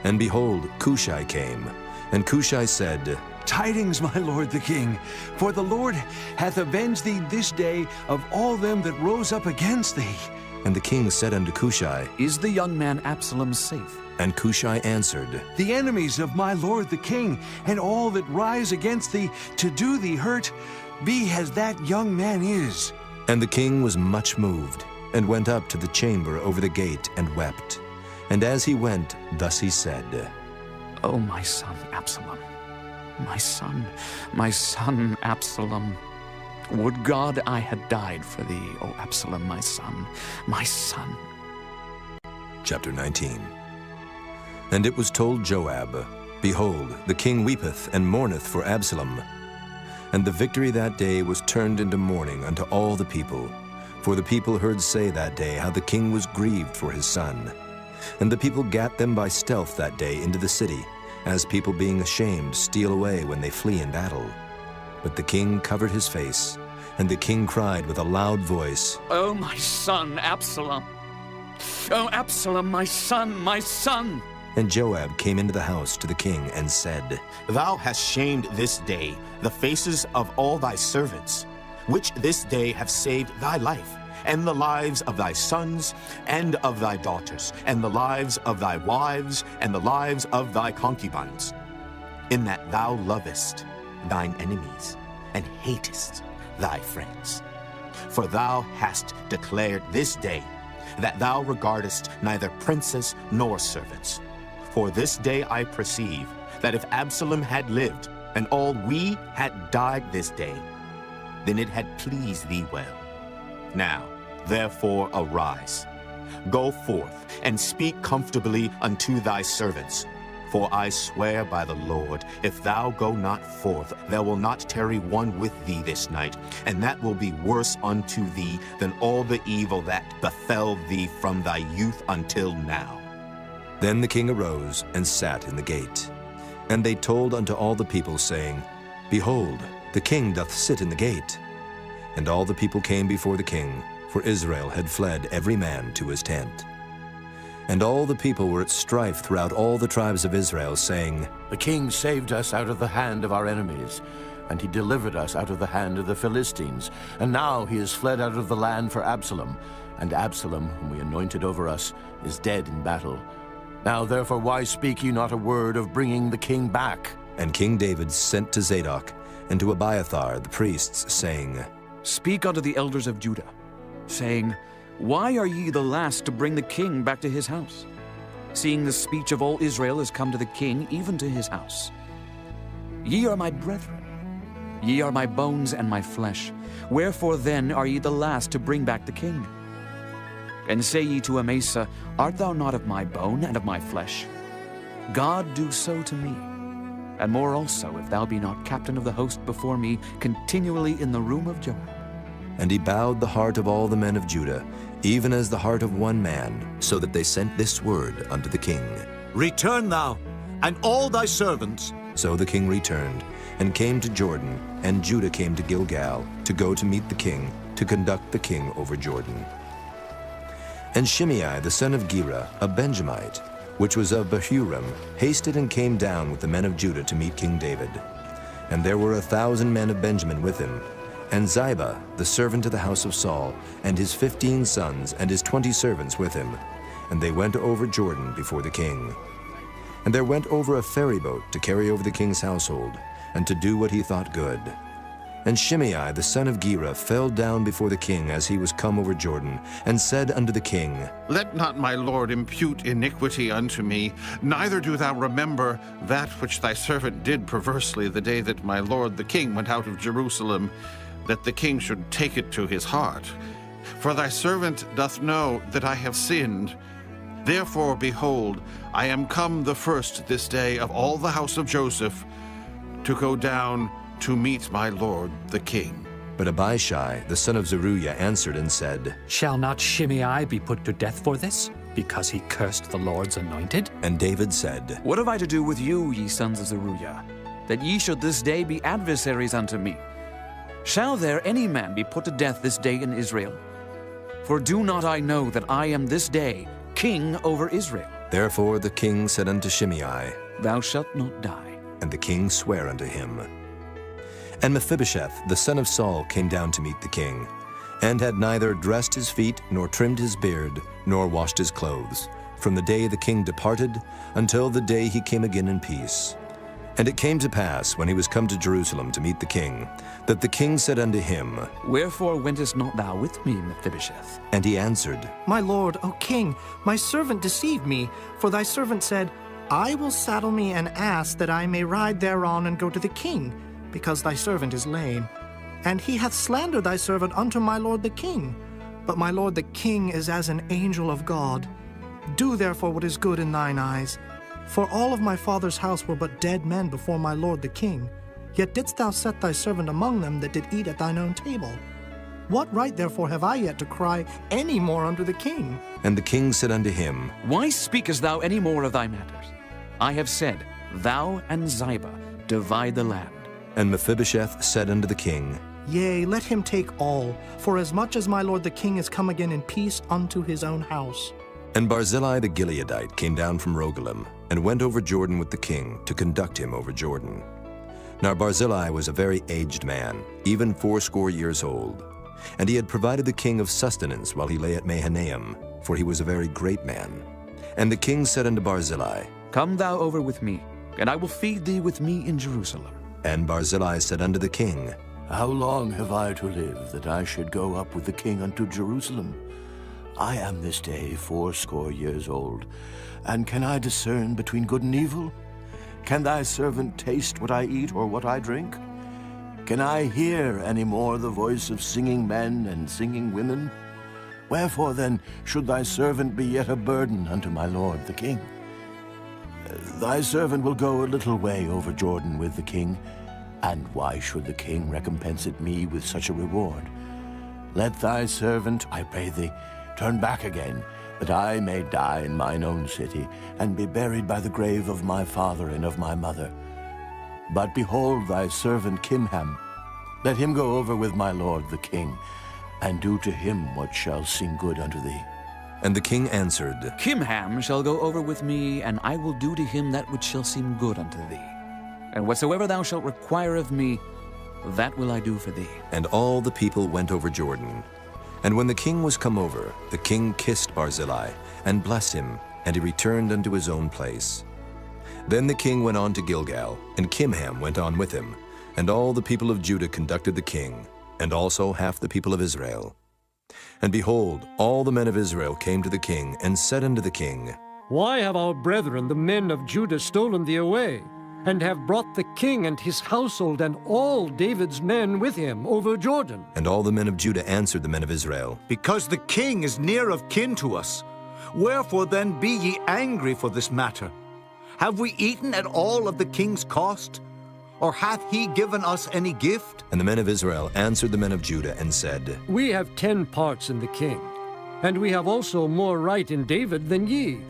And behold, Cushai came. And Cushai said, Tidings, my lord the king, for the Lord hath avenged thee this day of all them that rose up against thee. And the king said unto Cushai, Is the young man Absalom safe? And Cushai answered, The enemies of my lord the king, and all that rise against thee to do thee hurt, be as that young man is. And the king was much moved, and went up to the chamber over the gate, and wept. And as he went, thus he said, O my son Absalom, my son Absalom. Would God I had died for thee, O Absalom, my son, my son. Chapter 19. And it was told Joab, Behold, the king weepeth and mourneth for Absalom. And the victory that day was turned into mourning unto all the people. For the people heard say that day how the king was grieved for his son. And the people gat them by stealth that day into the city, as people being ashamed steal away when they flee in battle. But the king covered his face, and the king cried with a loud voice, O my son Absalom! O Absalom, my son, my son! And Joab came into the house to the king and said, Thou hast shamed this day the faces of all thy servants, which this day have saved thy life, and the lives of thy sons, and of thy daughters, and the lives of thy wives, and the lives of thy concubines, in that thou lovest thine enemies, and hatest thy friends. For thou hast declared this day that thou regardest neither princes nor servants. For this day I perceive that if Absalom had lived, and all we had died this day, then it had pleased thee well. Now, therefore, arise, go forth, and speak comfortably unto thy servants. For I swear by the Lord, if thou go not forth, there will not tarry one with thee this night, and that will be worse unto thee than all the evil that befell thee from thy youth until now. Then the king arose and sat in the gate. And they told unto all the people, saying, Behold, the king doth sit in the gate. And all the people came before the king, for Israel had fled every man to his tent. And all the people were at strife throughout all the tribes of Israel, saying, The king saved us out of the hand of our enemies, and he delivered us out of the hand of the Philistines. And now he is fled out of the land for Absalom, and Absalom, whom we anointed over us, is dead in battle. Now therefore why speak ye not a word of bringing the king back? And King David sent to Zadok and to Abiathar the priests, saying, Speak unto the elders of Judah, saying, Why are ye the last to bring the king back to his house? Seeing the speech of all Israel is come to the king, even to his house. Ye are my brethren, ye are my bones and my flesh. Wherefore then are ye the last to bring back the king? And say ye to Amasa, Art thou not of my bone and of my flesh? God do so to me, and more also, if thou be not captain of the host before me, continually in the room of Joab. And he bowed the heart of all the men of Judah, even as the heart of one man, so that they sent this word unto the king. Return thou, and all thy servants. So the king returned, and came to Jordan, and Judah came to Gilgal, to go to meet the king, to conduct the king over Jordan. And Shimei the son of Gera, a Benjamite, which was of Bahurim, hasted and came down with the men of Judah to meet King David. And there were 1,000 men of Benjamin with him, and Ziba, the servant of the house of Saul, and his 15 sons, and his 20 servants with him. And they went over Jordan before the king. And there went over a ferry boat to carry over the king's household, and to do what he thought good. And Shimei the son of Gera fell down before the king as he was come over Jordan, and said unto the king, Let not my lord impute iniquity unto me, neither do thou remember that which thy servant did perversely the day that my lord the king went out of Jerusalem, that the king should take it to his heart. For thy servant doth know that I have sinned. Therefore, behold, I am come the first this day of all the house of Joseph to go down to meet my lord the king. But Abishai the son of Zeruiah answered and said, Shall not Shimei be put to death for this, because he cursed the Lord's anointed? And David said, What have I to do with you, ye sons of Zeruiah, that ye should this day be adversaries unto me? Shall there any man be put to death this day in Israel? For do not I know that I am this day king over Israel? Therefore the king said unto Shimei, Thou shalt not die. And the king sware unto him. And Mephibosheth the son of Saul came down to meet the king, and had neither dressed his feet, nor trimmed his beard, nor washed his clothes, from the day the king departed until the day he came again in peace. And it came to pass, when he was come to Jerusalem to meet the king, that the king said unto him, Wherefore wentest not thou with me, Mephibosheth? And he answered, My lord, O king, my servant deceived me, for thy servant said, I will saddle me an ass that I may ride thereon and go to the king, because thy servant is lame. And he hath slandered thy servant unto my lord the king. But my lord the king is as an angel of God. Do therefore what is good in thine eyes. For all of my father's house were but dead men before my lord the king. Yet didst thou set thy servant among them that did eat at thine own table. What right therefore have I yet to cry any more unto the king? And the king said unto him, Why speakest thou any more of thy matters? I have said, Thou and Ziba divide the land. And Mephibosheth said unto the king, Yea, let him take all, for as much as my lord the king is come again in peace unto his own house. And Barzillai the Gileadite came down from Rogelim, and went over Jordan with the king, to conduct him over Jordan. Now Barzillai was a very aged man, even 80 years old. And he had provided the king of sustenance while he lay at Mahanaim, for he was a very great man. And the king said unto Barzillai, Come thou over with me, and I will feed thee with me in Jerusalem. And Barzillai said unto the king, How long have I to live, that I should go up with the king unto Jerusalem? I am this day 80 years old, and can I discern between good and evil? Can thy servant taste what I eat or what I drink? Can I hear any more the voice of singing men and singing women? Wherefore then should thy servant be yet a burden unto my lord the king? Thy servant will go a little way over Jordan with the king, and why should the king recompense it me with such a reward? Let thy servant, I pray thee, turn back again, that I may die in mine own city, and be buried by the grave of my father and of my mother. But behold thy servant Kimham, let him go over with my lord the king, and do to him what shall seem good unto thee. And the king answered, Kimham shall go over with me, and I will do to him that which shall seem good unto thee. And whatsoever thou shalt require of me, that will I do for thee. And all the people went over Jordan. And when the king was come over, the king kissed Barzillai, and blessed him, and he returned unto his own place. Then the king went on to Gilgal, and Kimham went on with him, and all the people of Judah conducted the king, and also half the people of Israel. And behold, all the men of Israel came to the king, and said unto the king, Why have our brethren, the men of Judah, stolen thee away, and have brought the king and his household and all David's men with him over Jordan? And all the men of Judah answered the men of Israel, Because the king is near of kin to us. Wherefore then be ye angry for this matter? Have we eaten at all of the king's cost? Or hath he given us any gift? And the men of Israel answered the men of Judah, and said, We have 10 parts in the king, and we have also more right in David than ye.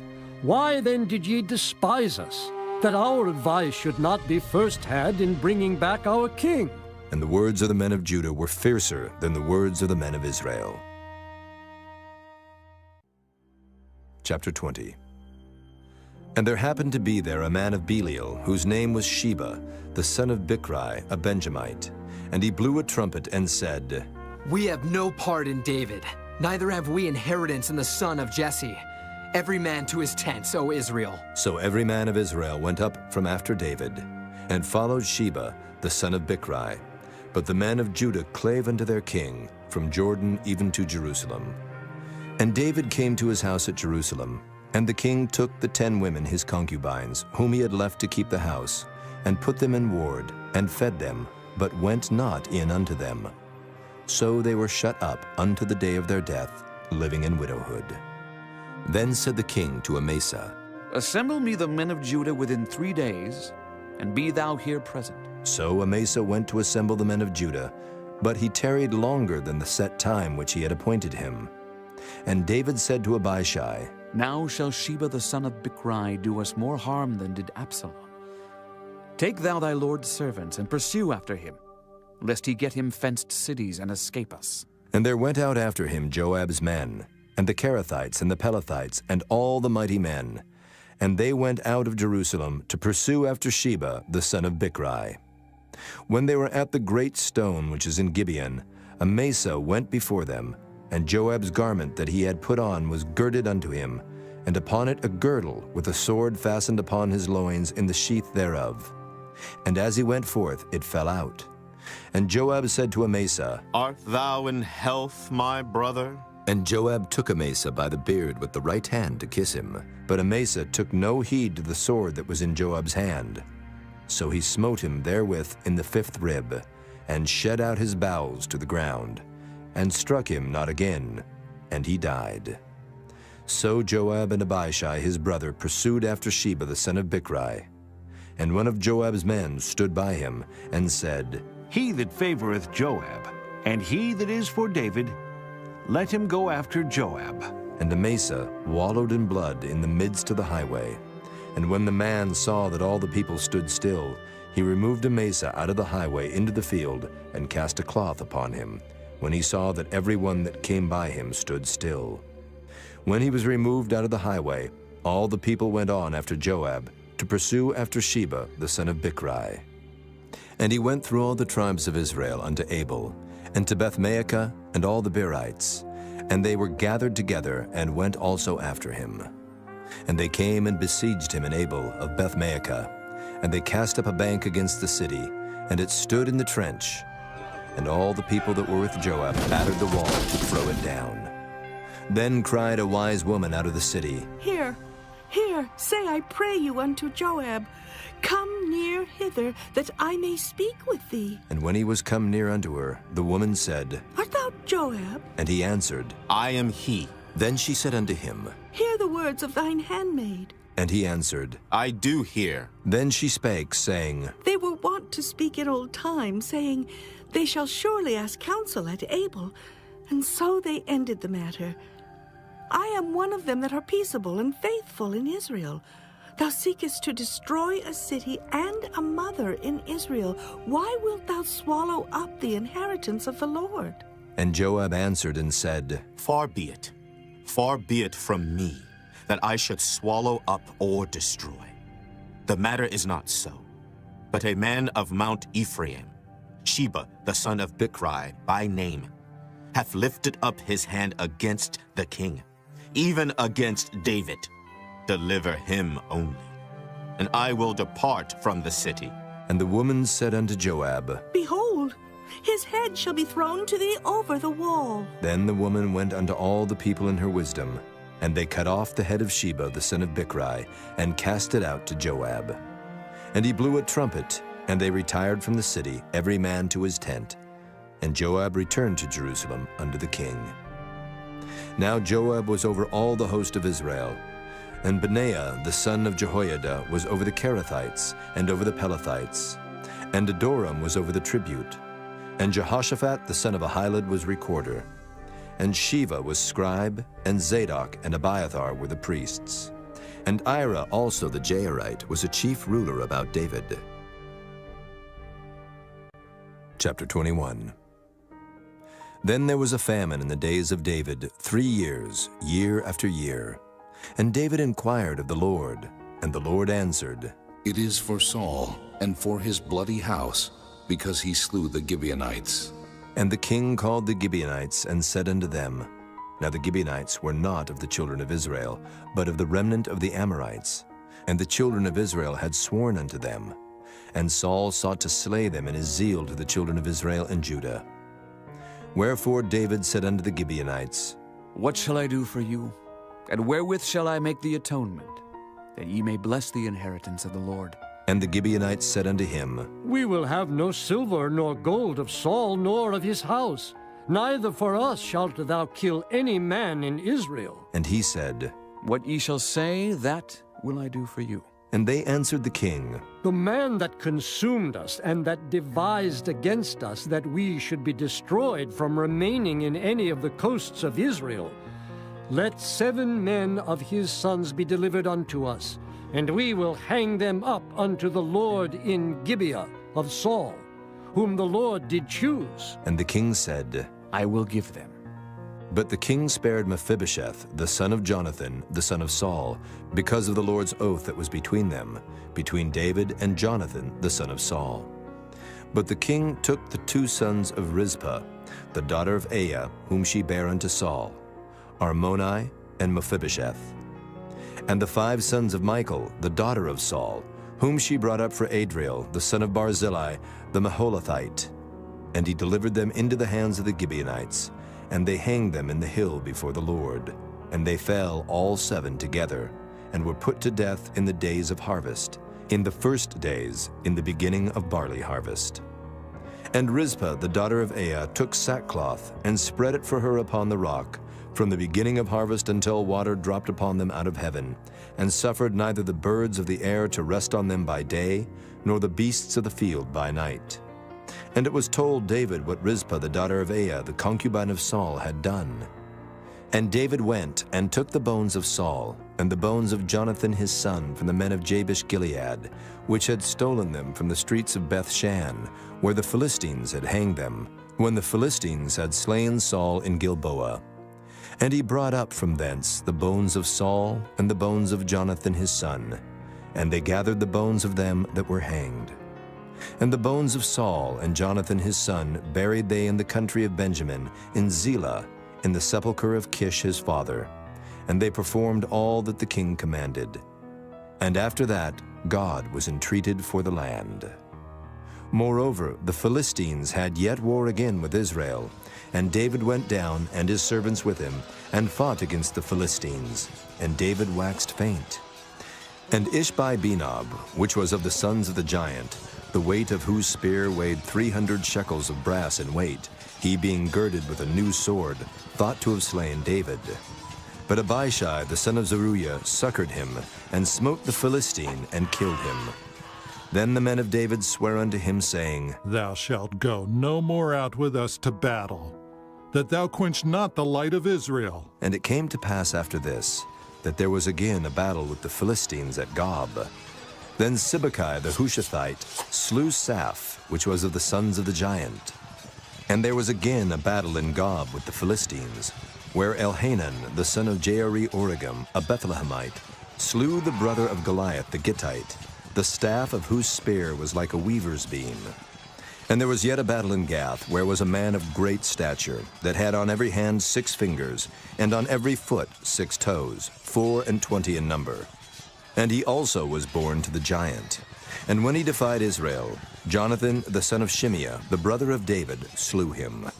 Why then did ye despise us, that our advice should not be first had in bringing back our king? And the words of the men of Judah were fiercer than the words of the men of Israel. Chapter 20. And there happened to be there a man of Belial, whose name was Sheba, the son of Bichri, a Benjamite. And he blew a trumpet and said, We have no part in David, neither have we inheritance in the son of Jesse. Every man to his tents, O Israel. So every man of Israel went up from after David, and followed Sheba, the son of Bichri. But the men of Judah clave unto their king, from Jordan even to Jerusalem. And David came to his house at Jerusalem, and the king took the 10 women his concubines, whom he had left to keep the house, and put them in ward, and fed them, but went not in unto them. So they were shut up unto the day of their death, living in widowhood. Then said the king to Amasa, Assemble me the men of Judah within 3 days, and be thou here present. So Amasa went to assemble the men of Judah, but he tarried longer than the set time which he had appointed him. And David said to Abishai, Now shall Sheba the son of Bichri do us more harm than did Absalom. Take thou thy lord's servants, and pursue after him, lest he get him fenced cities and escape us. And there went out after him Joab's men, and the Kerethites and the Pelethites, and all the mighty men. And they went out of Jerusalem to pursue after Sheba the son of Bichri. When they were at the great stone which is in Gibeon, Amasa went before them, and Joab's garment that he had put on was girded unto him, and upon it a girdle with a sword fastened upon his loins in the sheath thereof. And as he went forth, it fell out. And Joab said to Amasa, Art thou in health, my brother? And Joab took Amasa by the beard with the right hand to kiss him. But Amasa took no heed to the sword that was in Joab's hand. So he smote him therewith in the 5th rib, and shed out his bowels to the ground, and struck him not again, and he died. So Joab and Abishai his brother pursued after Sheba the son of Bichri. And one of Joab's men stood by him, and said, He that favoreth Joab, and he that is for David, let him go after Joab. And Amasa wallowed in blood in the midst of the highway. And when the man saw that all the people stood still, he removed Amasa out of the highway into the field, and cast a cloth upon him, when he saw that every one that came by him stood still. When he was removed out of the highway, all the people went on after Joab, to pursue after Sheba the son of Bichri. And he went through all the tribes of Israel unto Abel, and to Bethmaachah, and all the Berites. And they were gathered together, and went also after him. And they came and besieged him in Abel of Bethmaachah. And they cast up a bank against the city, and it stood in the trench. And all the people that were with Joab battered the wall to throw it down. Then cried a wise woman out of the city, Here, say I pray you unto Joab, Come near hither, that I may speak with thee. And when he was come near unto her, the woman said, Art thou Joab? And he answered, I am he. Then she said unto him, Hear the words of thine handmaid. And he answered, I do hear. Then she spake, saying, They were wont to speak in old time, saying, They shall surely ask counsel at Abel. And so they ended the matter. I am one of them that are peaceable and faithful in Israel. Thou seekest to destroy a city and a mother in Israel. Why wilt thou swallow up the inheritance of the Lord? And Joab answered and said, Far be it from me, that I should swallow up or destroy. The matter is not so, but a man of Mount Ephraim, Sheba, the son of Bichri, by name, hath lifted up his hand against the king, even against David. Deliver him only, and I will depart from the city. And the woman said unto Joab, Behold, his head shall be thrown to thee over the wall. Then the woman went unto all the people in her wisdom, and they cut off the head of Sheba the son of Bichri, and cast it out to Joab. And he blew a trumpet, and they retired from the city, every man to his tent. And Joab returned to Jerusalem unto the king. Now Joab was over all the host of Israel, and Benaiah the son of Jehoiada was over the Kerethites, and over the Pelethites, and Adoram was over the tribute, and Jehoshaphat the son of Ahilud was recorder, and Sheva was scribe, and Zadok and Abiathar were the priests, and Ira also the Jairite was a chief ruler about David. Chapter 21. Then there was a famine in the days of David 3 years, year after year. And David inquired of the Lord, and the Lord answered, It is for Saul, and for his bloody house, because he slew the Gibeonites. And the king called the Gibeonites, and said unto them, Now the Gibeonites were not of the children of Israel, but of the remnant of the Amorites. And the children of Israel had sworn unto them. And Saul sought to slay them in his zeal to the children of Israel and Judah. Wherefore David said unto the Gibeonites, What shall I do for you? And wherewith shall I make the atonement, that ye may bless the inheritance of the Lord? And the Gibeonites said unto him, We will have no silver nor gold of Saul nor of his house. Neither for us shalt thou kill any man in Israel. And he said, What ye shall say, that will I do for you. And they answered the king, The man that consumed us and that devised against us that we should be destroyed from remaining in any of the coasts of Israel, let 7 men of his sons be delivered unto us, and we will hang them up unto the Lord in Gibeah of Saul, whom the Lord did choose. And the king said, I will give them. But the king spared Mephibosheth, the son of Jonathan, the son of Saul, because of the Lord's oath that was between them, between David and Jonathan, the son of Saul. But the king took the 2 sons of Rizpah, the daughter of Aiah, whom she bare unto Saul, Armoni and Mephibosheth, and the 5 sons of Michal, the daughter of Saul, whom she brought up for Adriel, the son of Barzillai, the Maholathite. And he delivered them into the hands of the Gibeonites, and they hanged them in the hill before the Lord. And they fell all 7 together, and were put to death in the days of harvest, in the first days, in the beginning of barley harvest. And Rizpah, the daughter of Aiah, took sackcloth, and spread it for her upon the rock, from the beginning of harvest until water dropped upon them out of heaven, and suffered neither the birds of the air to rest on them by day, nor the beasts of the field by night. And it was told David what Rizpah the daughter of Aiah, the concubine of Saul, had done. And David went and took the bones of Saul, and the bones of Jonathan his son from the men of Jabesh Gilead, which had stolen them from the streets of Bethshan, where the Philistines had hanged them, when the Philistines had slain Saul in Gilboa. And he brought up from thence the bones of Saul and the bones of Jonathan his son, and they gathered the bones of them that were hanged. And the bones of Saul and Jonathan his son buried they in the country of Benjamin, in Zelah, in the sepulchre of Kish his father. And they performed all that the king commanded. And after that God was entreated for the land. Moreover, the Philistines had yet war again with Israel, and David went down, and his servants with him, and fought against the Philistines. And David waxed faint. And Ishbi-Benob, which was of the sons of the giant, the weight of whose spear weighed 300 shekels of brass in weight, he being girded with a new sword, thought to have slain David. But Abishai the son of Zeruiah succored him, and smote the Philistine, and killed him. Then the men of David sware unto him, saying, Thou shalt go no more out with us to battle, that thou quench not the light of Israel. And it came to pass after this, that there was again a battle with the Philistines at Gob. Then Sibbecai the Hushathite slew Saph, which was of the sons of the giant. And there was again a battle in Gob with the Philistines, where Elhanan the son of Jaare-Oregim, a Bethlehemite, slew the brother of Goliath the Gittite, the staff of whose spear was like a weaver's beam. And there was yet a battle in Gath, where was a man of great stature, that had on every hand 6 fingers, and on every foot 6 toes, 24 in number. And he also was born to the giant. And when he defied Israel, Jonathan, the son of Shimeah, the brother of David, slew him.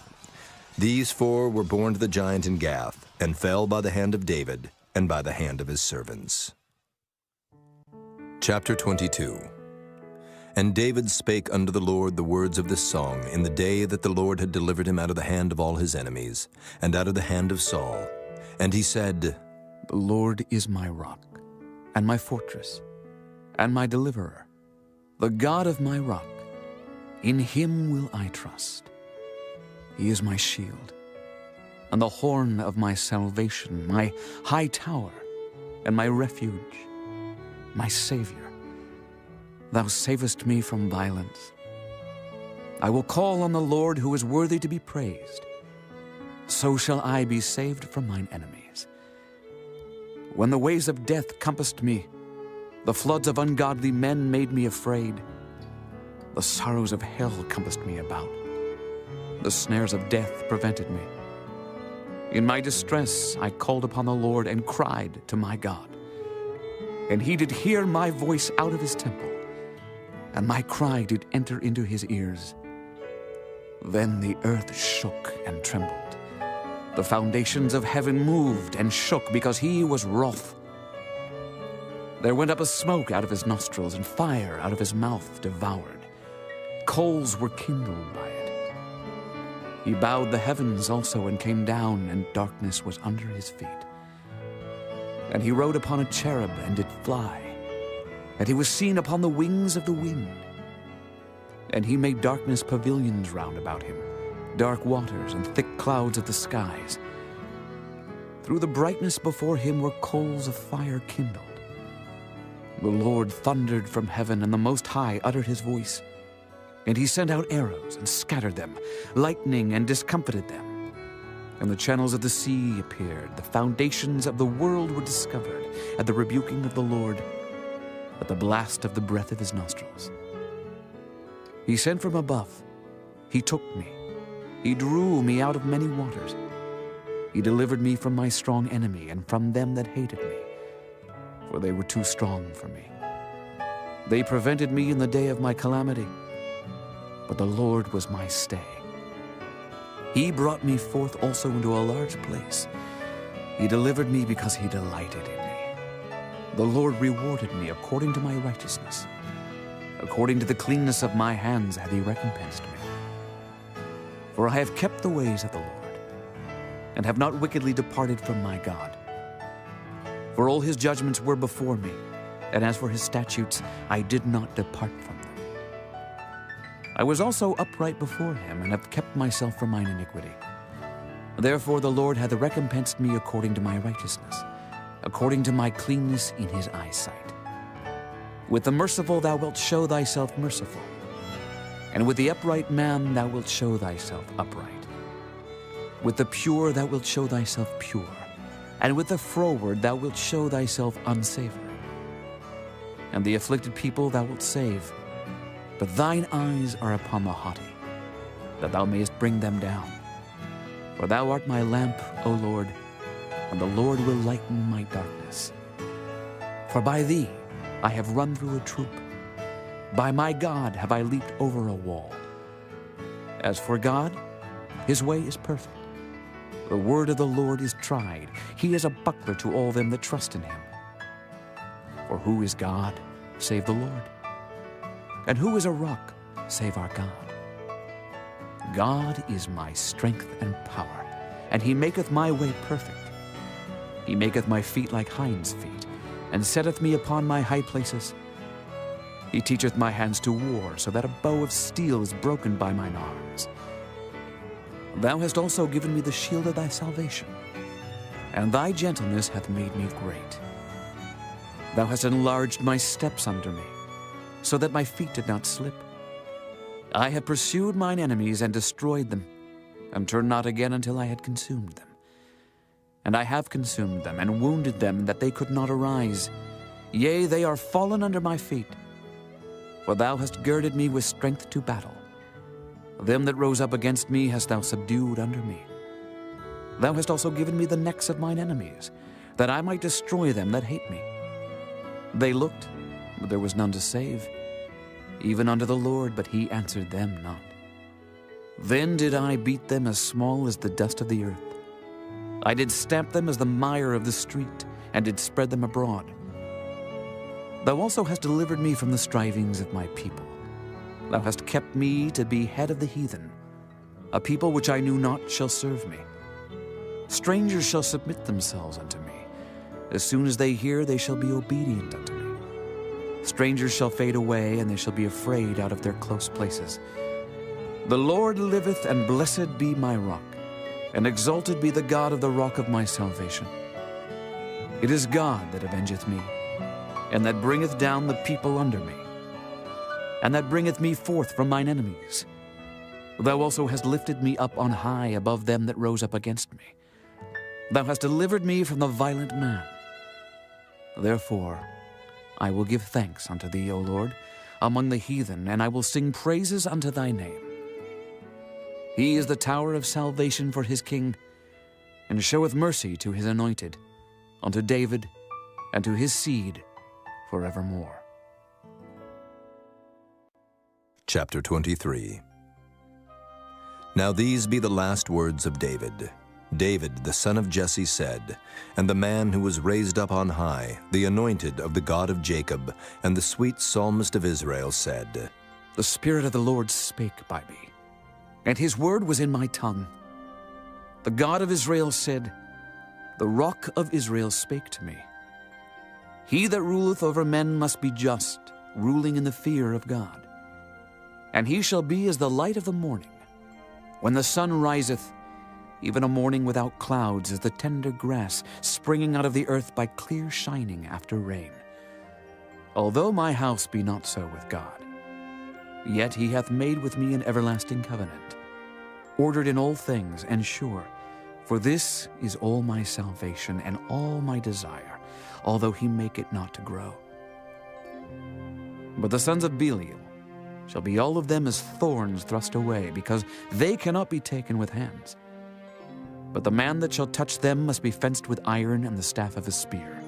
These 4 were born to the giant in Gath, and fell by the hand of David, and by the hand of his servants. Chapter 22. And David spake unto the Lord the words of this song in the day that the Lord had delivered him out of the hand of all his enemies, and out of the hand of Saul. And he said, The Lord is my rock, and my fortress, and my deliverer, the God of my rock. In him will I trust. He is my shield, and the horn of my salvation, my high tower, and my refuge, my Savior. Thou savest me from violence. I will call on the Lord, who is worthy to be praised. So shall I be saved from mine enemies. When the ways of death compassed me, the floods of ungodly men made me afraid. The sorrows of hell compassed me about. The snares of death prevented me. In my distress I called upon the Lord and cried to my God. And he did hear my voice out of his temple, and my cry did enter into his ears. Then the earth shook and trembled. The foundations of heaven moved and shook, because he was wroth. There went up a smoke out of his nostrils, and fire out of his mouth devoured. Coals were kindled by it. He bowed the heavens also, and came down, and darkness was under his feet. And he rode upon a cherub, and did fly. And he was seen upon the wings of the wind. And he made darkness pavilions round about him, dark waters and thick clouds of the skies. Through the brightness before him were coals of fire kindled. The Lord thundered from heaven, and the Most High uttered his voice. And he sent out arrows and scattered them, lightning and discomfited them. And the channels of the sea appeared, the foundations of the world were discovered, at the rebuking of the Lord, at the blast of the breath of his nostrils. He sent from above, he took me, he drew me out of many waters. He delivered me from my strong enemy, and from them that hated me, for they were too strong for me. They prevented me in the day of my calamity, but the Lord was my stay. He brought me forth also into a large place. He delivered me because he delighted in me. The Lord rewarded me according to my righteousness. According to the cleanness of my hands hath he recompensed me. For I have kept the ways of the Lord, and have not wickedly departed from my God. For all his judgments were before me, and as for his statutes, I did not depart from them. I was also upright before him, and have kept myself from mine iniquity. Therefore the Lord hath recompensed me according to my righteousness, according to my cleanness in his eyesight. With the merciful thou wilt show thyself merciful, and with the upright man thou wilt show thyself upright. With the pure thou wilt show thyself pure, and with the froward thou wilt show thyself unsavory. And the afflicted people thou wilt save, but thine eyes are upon the haughty, that thou mayest bring them down. For thou art my lamp, O Lord, and the Lord will lighten my darkness. For by thee I have run through a troop. By my God have I leaped over a wall. As for God, his way is perfect. The word of the Lord is tried. He is a buckler to all them that trust in him. For who is God, save the Lord? And who is a rock, save our God? God is my strength and power, and he maketh my way perfect. He maketh my feet like hinds' feet, and setteth me upon my high places. He teacheth my hands to war, so that a bow of steel is broken by mine arms. Thou hast also given me the shield of thy salvation, and thy gentleness hath made me great. Thou hast enlarged my steps under me, so that my feet did not slip. I have pursued mine enemies and destroyed them, and turned not again until I had consumed them. And I have consumed them, and wounded them, that they could not arise. Yea, they are fallen under my feet. For thou hast girded me with strength to battle. Them that rose up against me hast thou subdued under me. Thou hast also given me the necks of mine enemies, that I might destroy them that hate me. They looked, but there was none to save, even unto the Lord, but he answered them not. Then did I beat them as small as the dust of the earth. I did stamp them as the mire of the street, and did spread them abroad. Thou also hast delivered me from the strivings of my people. Thou hast kept me to be head of the heathen. A people which I knew not shall serve me. Strangers shall submit themselves unto me. As soon as they hear, they shall be obedient unto me. Strangers shall fade away, and they shall be afraid out of their close places. The Lord liveth, and blessed be my rock, and exalted be the God of the rock of my salvation. It is God that avengeth me, and that bringeth down the people under me, and that bringeth me forth from mine enemies. Thou also hast lifted me up on high above them that rose up against me. Thou hast delivered me from the violent man. Therefore I will give thanks unto thee, O Lord, among the heathen, and I will sing praises unto thy name. He is the tower of salvation for his king, and showeth mercy to his anointed, unto David, and to his seed forevermore. Chapter 23. Now these be the last words of David. David, the son of Jesse, said, and the man who was raised up on high, the anointed of the God of Jacob, and the sweet psalmist of Israel, said, The Spirit of the Lord spake by me, and his word was in my tongue. The God of Israel said, The rock of Israel spake to me. He that ruleth over men must be just, ruling in the fear of God. And he shall be as the light of the morning, when the sun riseth, even a morning without clouds, as the tender grass springing out of the earth by clear shining after rain. Although my house be not so with God, yet he hath made with me an everlasting covenant, ordered in all things and sure. For this is all my salvation and all my desire, although he make it not to grow. But the sons of Belial shall be all of them as thorns thrust away, because they cannot be taken with hands. But the man that shall touch them must be fenced with iron and the staff of a spear,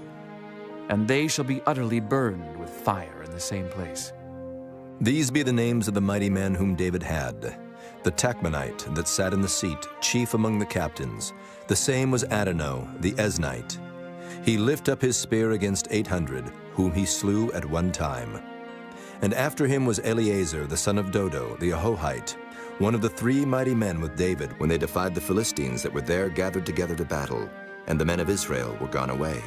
and they shall be utterly burned with fire in the same place. These be the names of the mighty men whom David had. The Tachmonite that sat in the seat, chief among the captains. The same was Adonai, the Eznite. He lift up his spear against 800, whom he slew at one time. And after him was Eleazar, the son of Dodo, the Ahohite, one of the 3 mighty men with David when they defied the Philistines that were there gathered together to battle, and the men of Israel were gone away.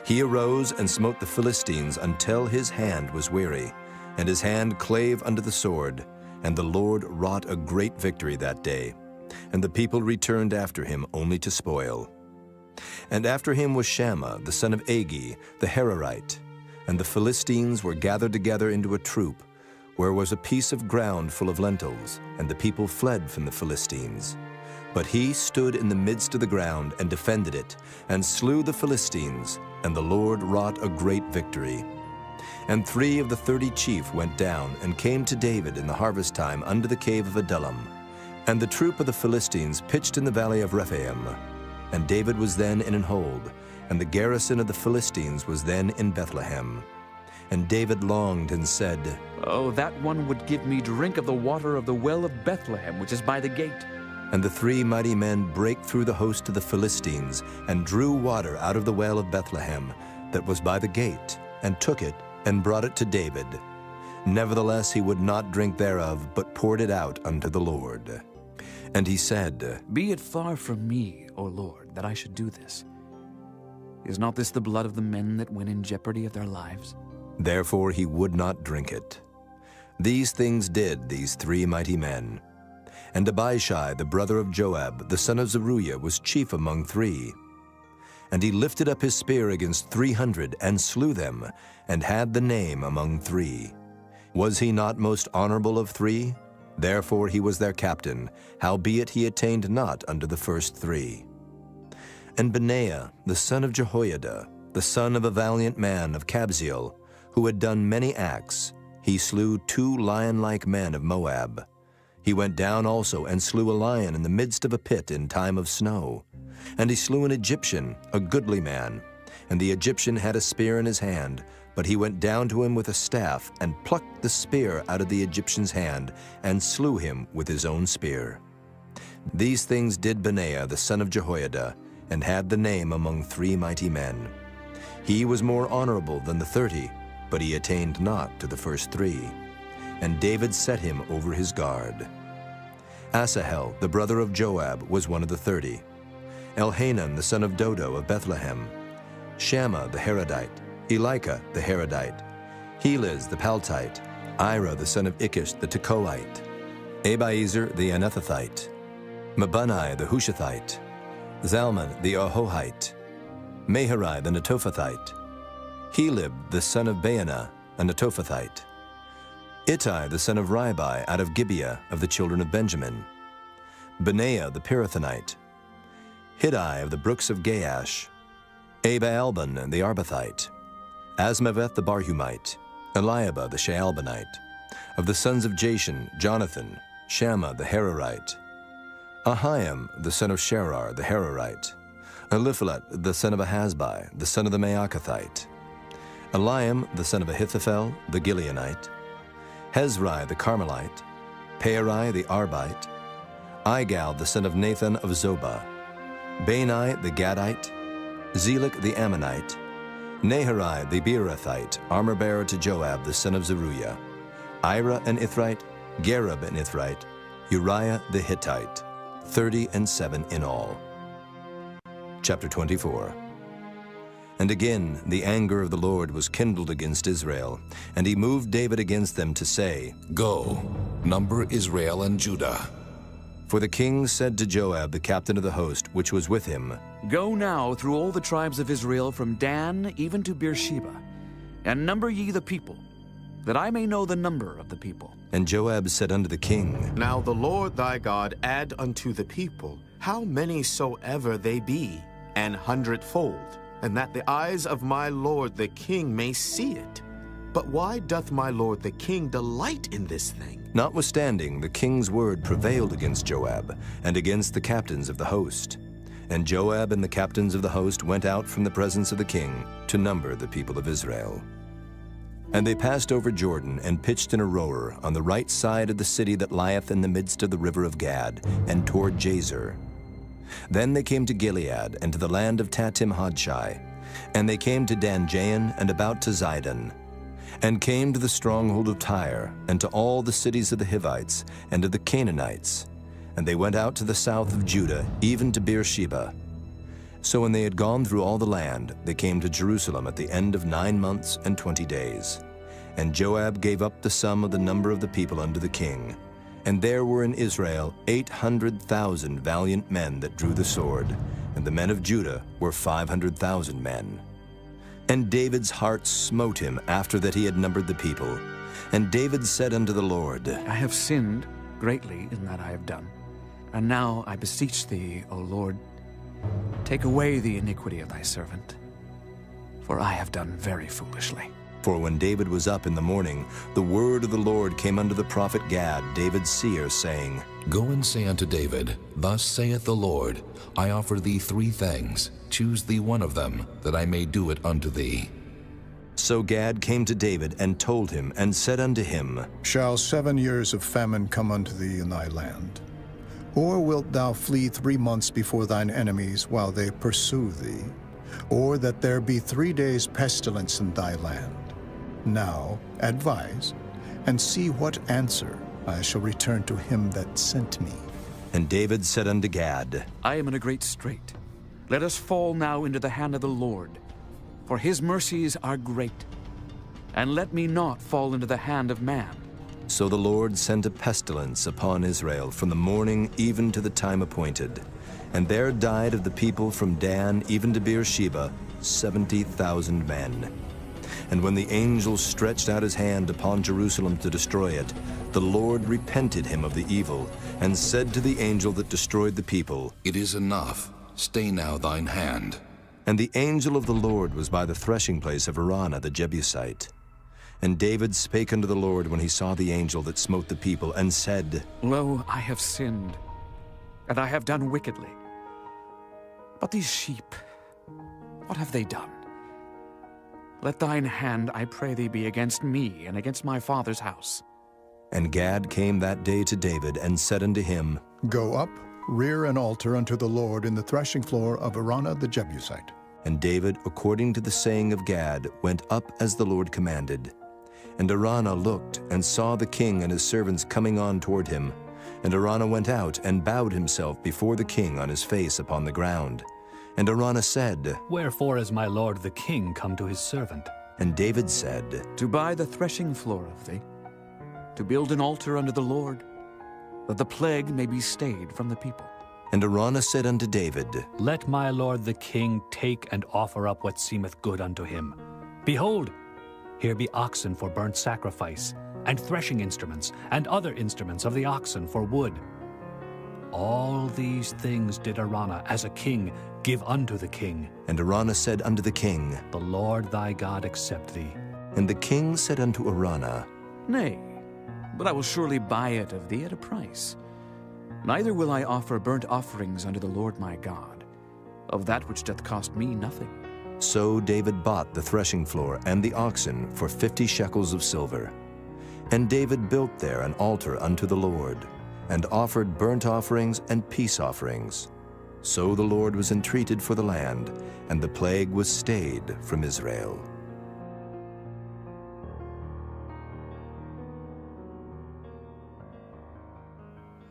He arose and smote the Philistines until his hand was weary, and his hand clave under the sword, and the Lord wrought a great victory that day, and the people returned after him only to spoil. And after him was Shammah, the son of Agi, the Herorite, and the Philistines were gathered together into a troop, where was a piece of ground full of lentils, and the people fled from the Philistines. But he stood in the midst of the ground and defended it, and slew the Philistines, and the Lord wrought a great victory. And 3 of the 30 chief went down, and came to David in the harvest time under the cave of Adullam. And the troop of the Philistines pitched in the valley of Rephaim. And David was then in an hold, and the garrison of the Philistines was then in Bethlehem. And David longed and said, Oh, that one would give me drink of the water of the well of Bethlehem, which is by the gate. And the 3 mighty men brake through the host of the Philistines, and drew water out of the well of Bethlehem, that was by the gate, and took it, and brought it to David. Nevertheless he would not drink thereof, but poured it out unto the Lord. And he said, Be it far from me, O Lord, that I should do this. Is not this the blood of the men that went in jeopardy of their lives? Therefore he would not drink it. These things did these 3 mighty men. And Abishai, the brother of Joab, the son of Zeruiah, was chief among 3. And he lifted up his spear against 300, and slew them, and had the name among 3. Was he not most honorable of 3? Therefore he was their captain, howbeit he attained not unto the first 3. And Benaiah, the son of Jehoiada, the son of a valiant man of Kabzeel, who had done many acts, he slew 2 lion-like men of Moab. He went down also and slew a lion in the midst of a pit in time of snow. And he slew an Egyptian, a goodly man. And the Egyptian had a spear in his hand, but he went down to him with a staff, and plucked the spear out of the Egyptian's hand, and slew him with his own spear. These things did Benaiah the son of Jehoiada, and had the name among 3 mighty men. He was more honorable than the 30, but he attained not to the first 3. And David set him over his guard. Asahel, the brother of Joab, was one of the 30. Elhanan, the son of Dodo of Bethlehem. Shammah the Harodite. Elika the Harodite. Heliz the Paltite. Ira the son of Ikish the Tekoite. Abiezer the Anethothite. Mabunai the Hushathite. Zalman the Ahohite. Maharai the Netophathite. Helib the son of Baanah, a Netophathite. Ittai the son of Ribai out of Gibeah of the children of Benjamin. Benaiah the Pirathonite. Hiddai of the brooks of Gaash. Abaalban the Arbathite. Asmaveth the Barhumite. Eliabah the Shaalbanite. Of the sons of Jashan, Jonathan. Shammah the Hararite. Ahiam the son of Sherar the Hararite. Eliphalet the son of Ahasbai, the son of the Maacathite. Eliam the son of Ahithophel the Gileonite. Hezrai the Carmelite. Pearai the Arbite. Igal the son of Nathan of Zobah. Bani the Gadite. Zelek the Ammonite. Naharai the Beerothite, armor-bearer to Joab the son of Zeruiah. Ira an Ithrite, Gareb an Ithrite, Uriah the Hittite, 37 in all. Chapter 24. And again the anger of the Lord was kindled against Israel, and he moved David against them to say, Go, number Israel and Judah. For the king said to Joab, the captain of the host, which was with him, Go now through all the tribes of Israel from Dan even to Beersheba, and number ye the people, that I may know the number of the people. And Joab said unto the king, Now the Lord thy God add unto the people, how many soever they be, 100-fold, and that the eyes of my lord the king may see it. But why doth my lord the king delight in this thing? Notwithstanding, the king's word prevailed against Joab, and against the captains of the host. And Joab and the captains of the host went out from the presence of the king to number the people of Israel. And they passed over Jordan, and pitched in Aroer on the right side of the city that lieth in the midst of the river of Gad, and toward Jazer. Then they came to Gilead, and to the land of Tatim-Hodshai. And they came to Dan-Jaan, and about to Zidon, and came to the stronghold of Tyre, and to all the cities of the Hivites, and to the Canaanites. And they went out to the south of Judah, even to Beersheba. So when they had gone through all the land, they came to Jerusalem at the end of 9 months and 20 days. And Joab gave up the sum of the number of the people unto the king. And there were in Israel 800,000 valiant men that drew the sword, and the men of Judah were 500,000 men. And David's heart smote him after that he had numbered the people. And David said unto the Lord, I have sinned greatly in that I have done. And now I beseech thee, O Lord, take away the iniquity of thy servant, for I have done very foolishly. For when David was up in the morning, the word of the Lord came unto the prophet Gad, David's seer, saying, Go and say unto David, Thus saith the Lord, I offer thee 3 things. Choose thee one of them, that I may do it unto thee. So Gad came to David and told him, and said unto him, Shall 7 years of famine come unto thee in thy land? Or wilt thou flee 3 months before thine enemies while they pursue thee? Or that there be 3 days pestilence in thy land? Now advise, and see what answer I shall return to him that sent me. And David said unto Gad, I am in a great strait. Let us fall now into the hand of the Lord, for his mercies are great. And let me not fall into the hand of man. So the Lord sent a pestilence upon Israel from the morning even to the time appointed. And there died of the people from Dan even to Beersheba 70,000 men. And when the angel stretched out his hand upon Jerusalem to destroy it, the Lord repented him of the evil, and said to the angel that destroyed the people, It is enough. Stay now thine hand. And the angel of the Lord was by the threshing place of Araunah the Jebusite. And David spake unto the Lord when he saw the angel that smote the people, and said, Lo, I have sinned, and I have done wickedly. But these sheep, what have they done? Let thine hand, I pray thee, be against me and against my father's house. And Gad came that day to David, and said unto him, Go up, rear an altar unto the Lord in the threshing floor of Araunah the Jebusite. And David, according to the saying of Gad, went up as the Lord commanded. And Araunah looked, and saw the king and his servants coming on toward him. And Araunah went out, and bowed himself before the king on his face upon the ground. And Araunah said, Wherefore is my lord the king come to his servant? And David said, To buy the threshing floor of thee, to build an altar unto the Lord, that the plague may be stayed from the people. And Araunah said unto David, Let my lord the king take and offer up what seemeth good unto him. Behold, here be oxen for burnt sacrifice, and threshing instruments, and other instruments of the oxen for wood. All these things did Araunah, as a king, give unto the king. And Araunah said unto the king, The Lord thy God accept thee. And the king said unto Araunah, Nay, but I will surely buy it of thee at a price. Neither will I offer burnt offerings unto the Lord my God, of that which doth cost me nothing. So David bought the threshing floor and the oxen for 50 shekels of silver. And David built there an altar unto the Lord, and offered burnt offerings and peace offerings. So the Lord was entreated for the land, and the plague was stayed from Israel.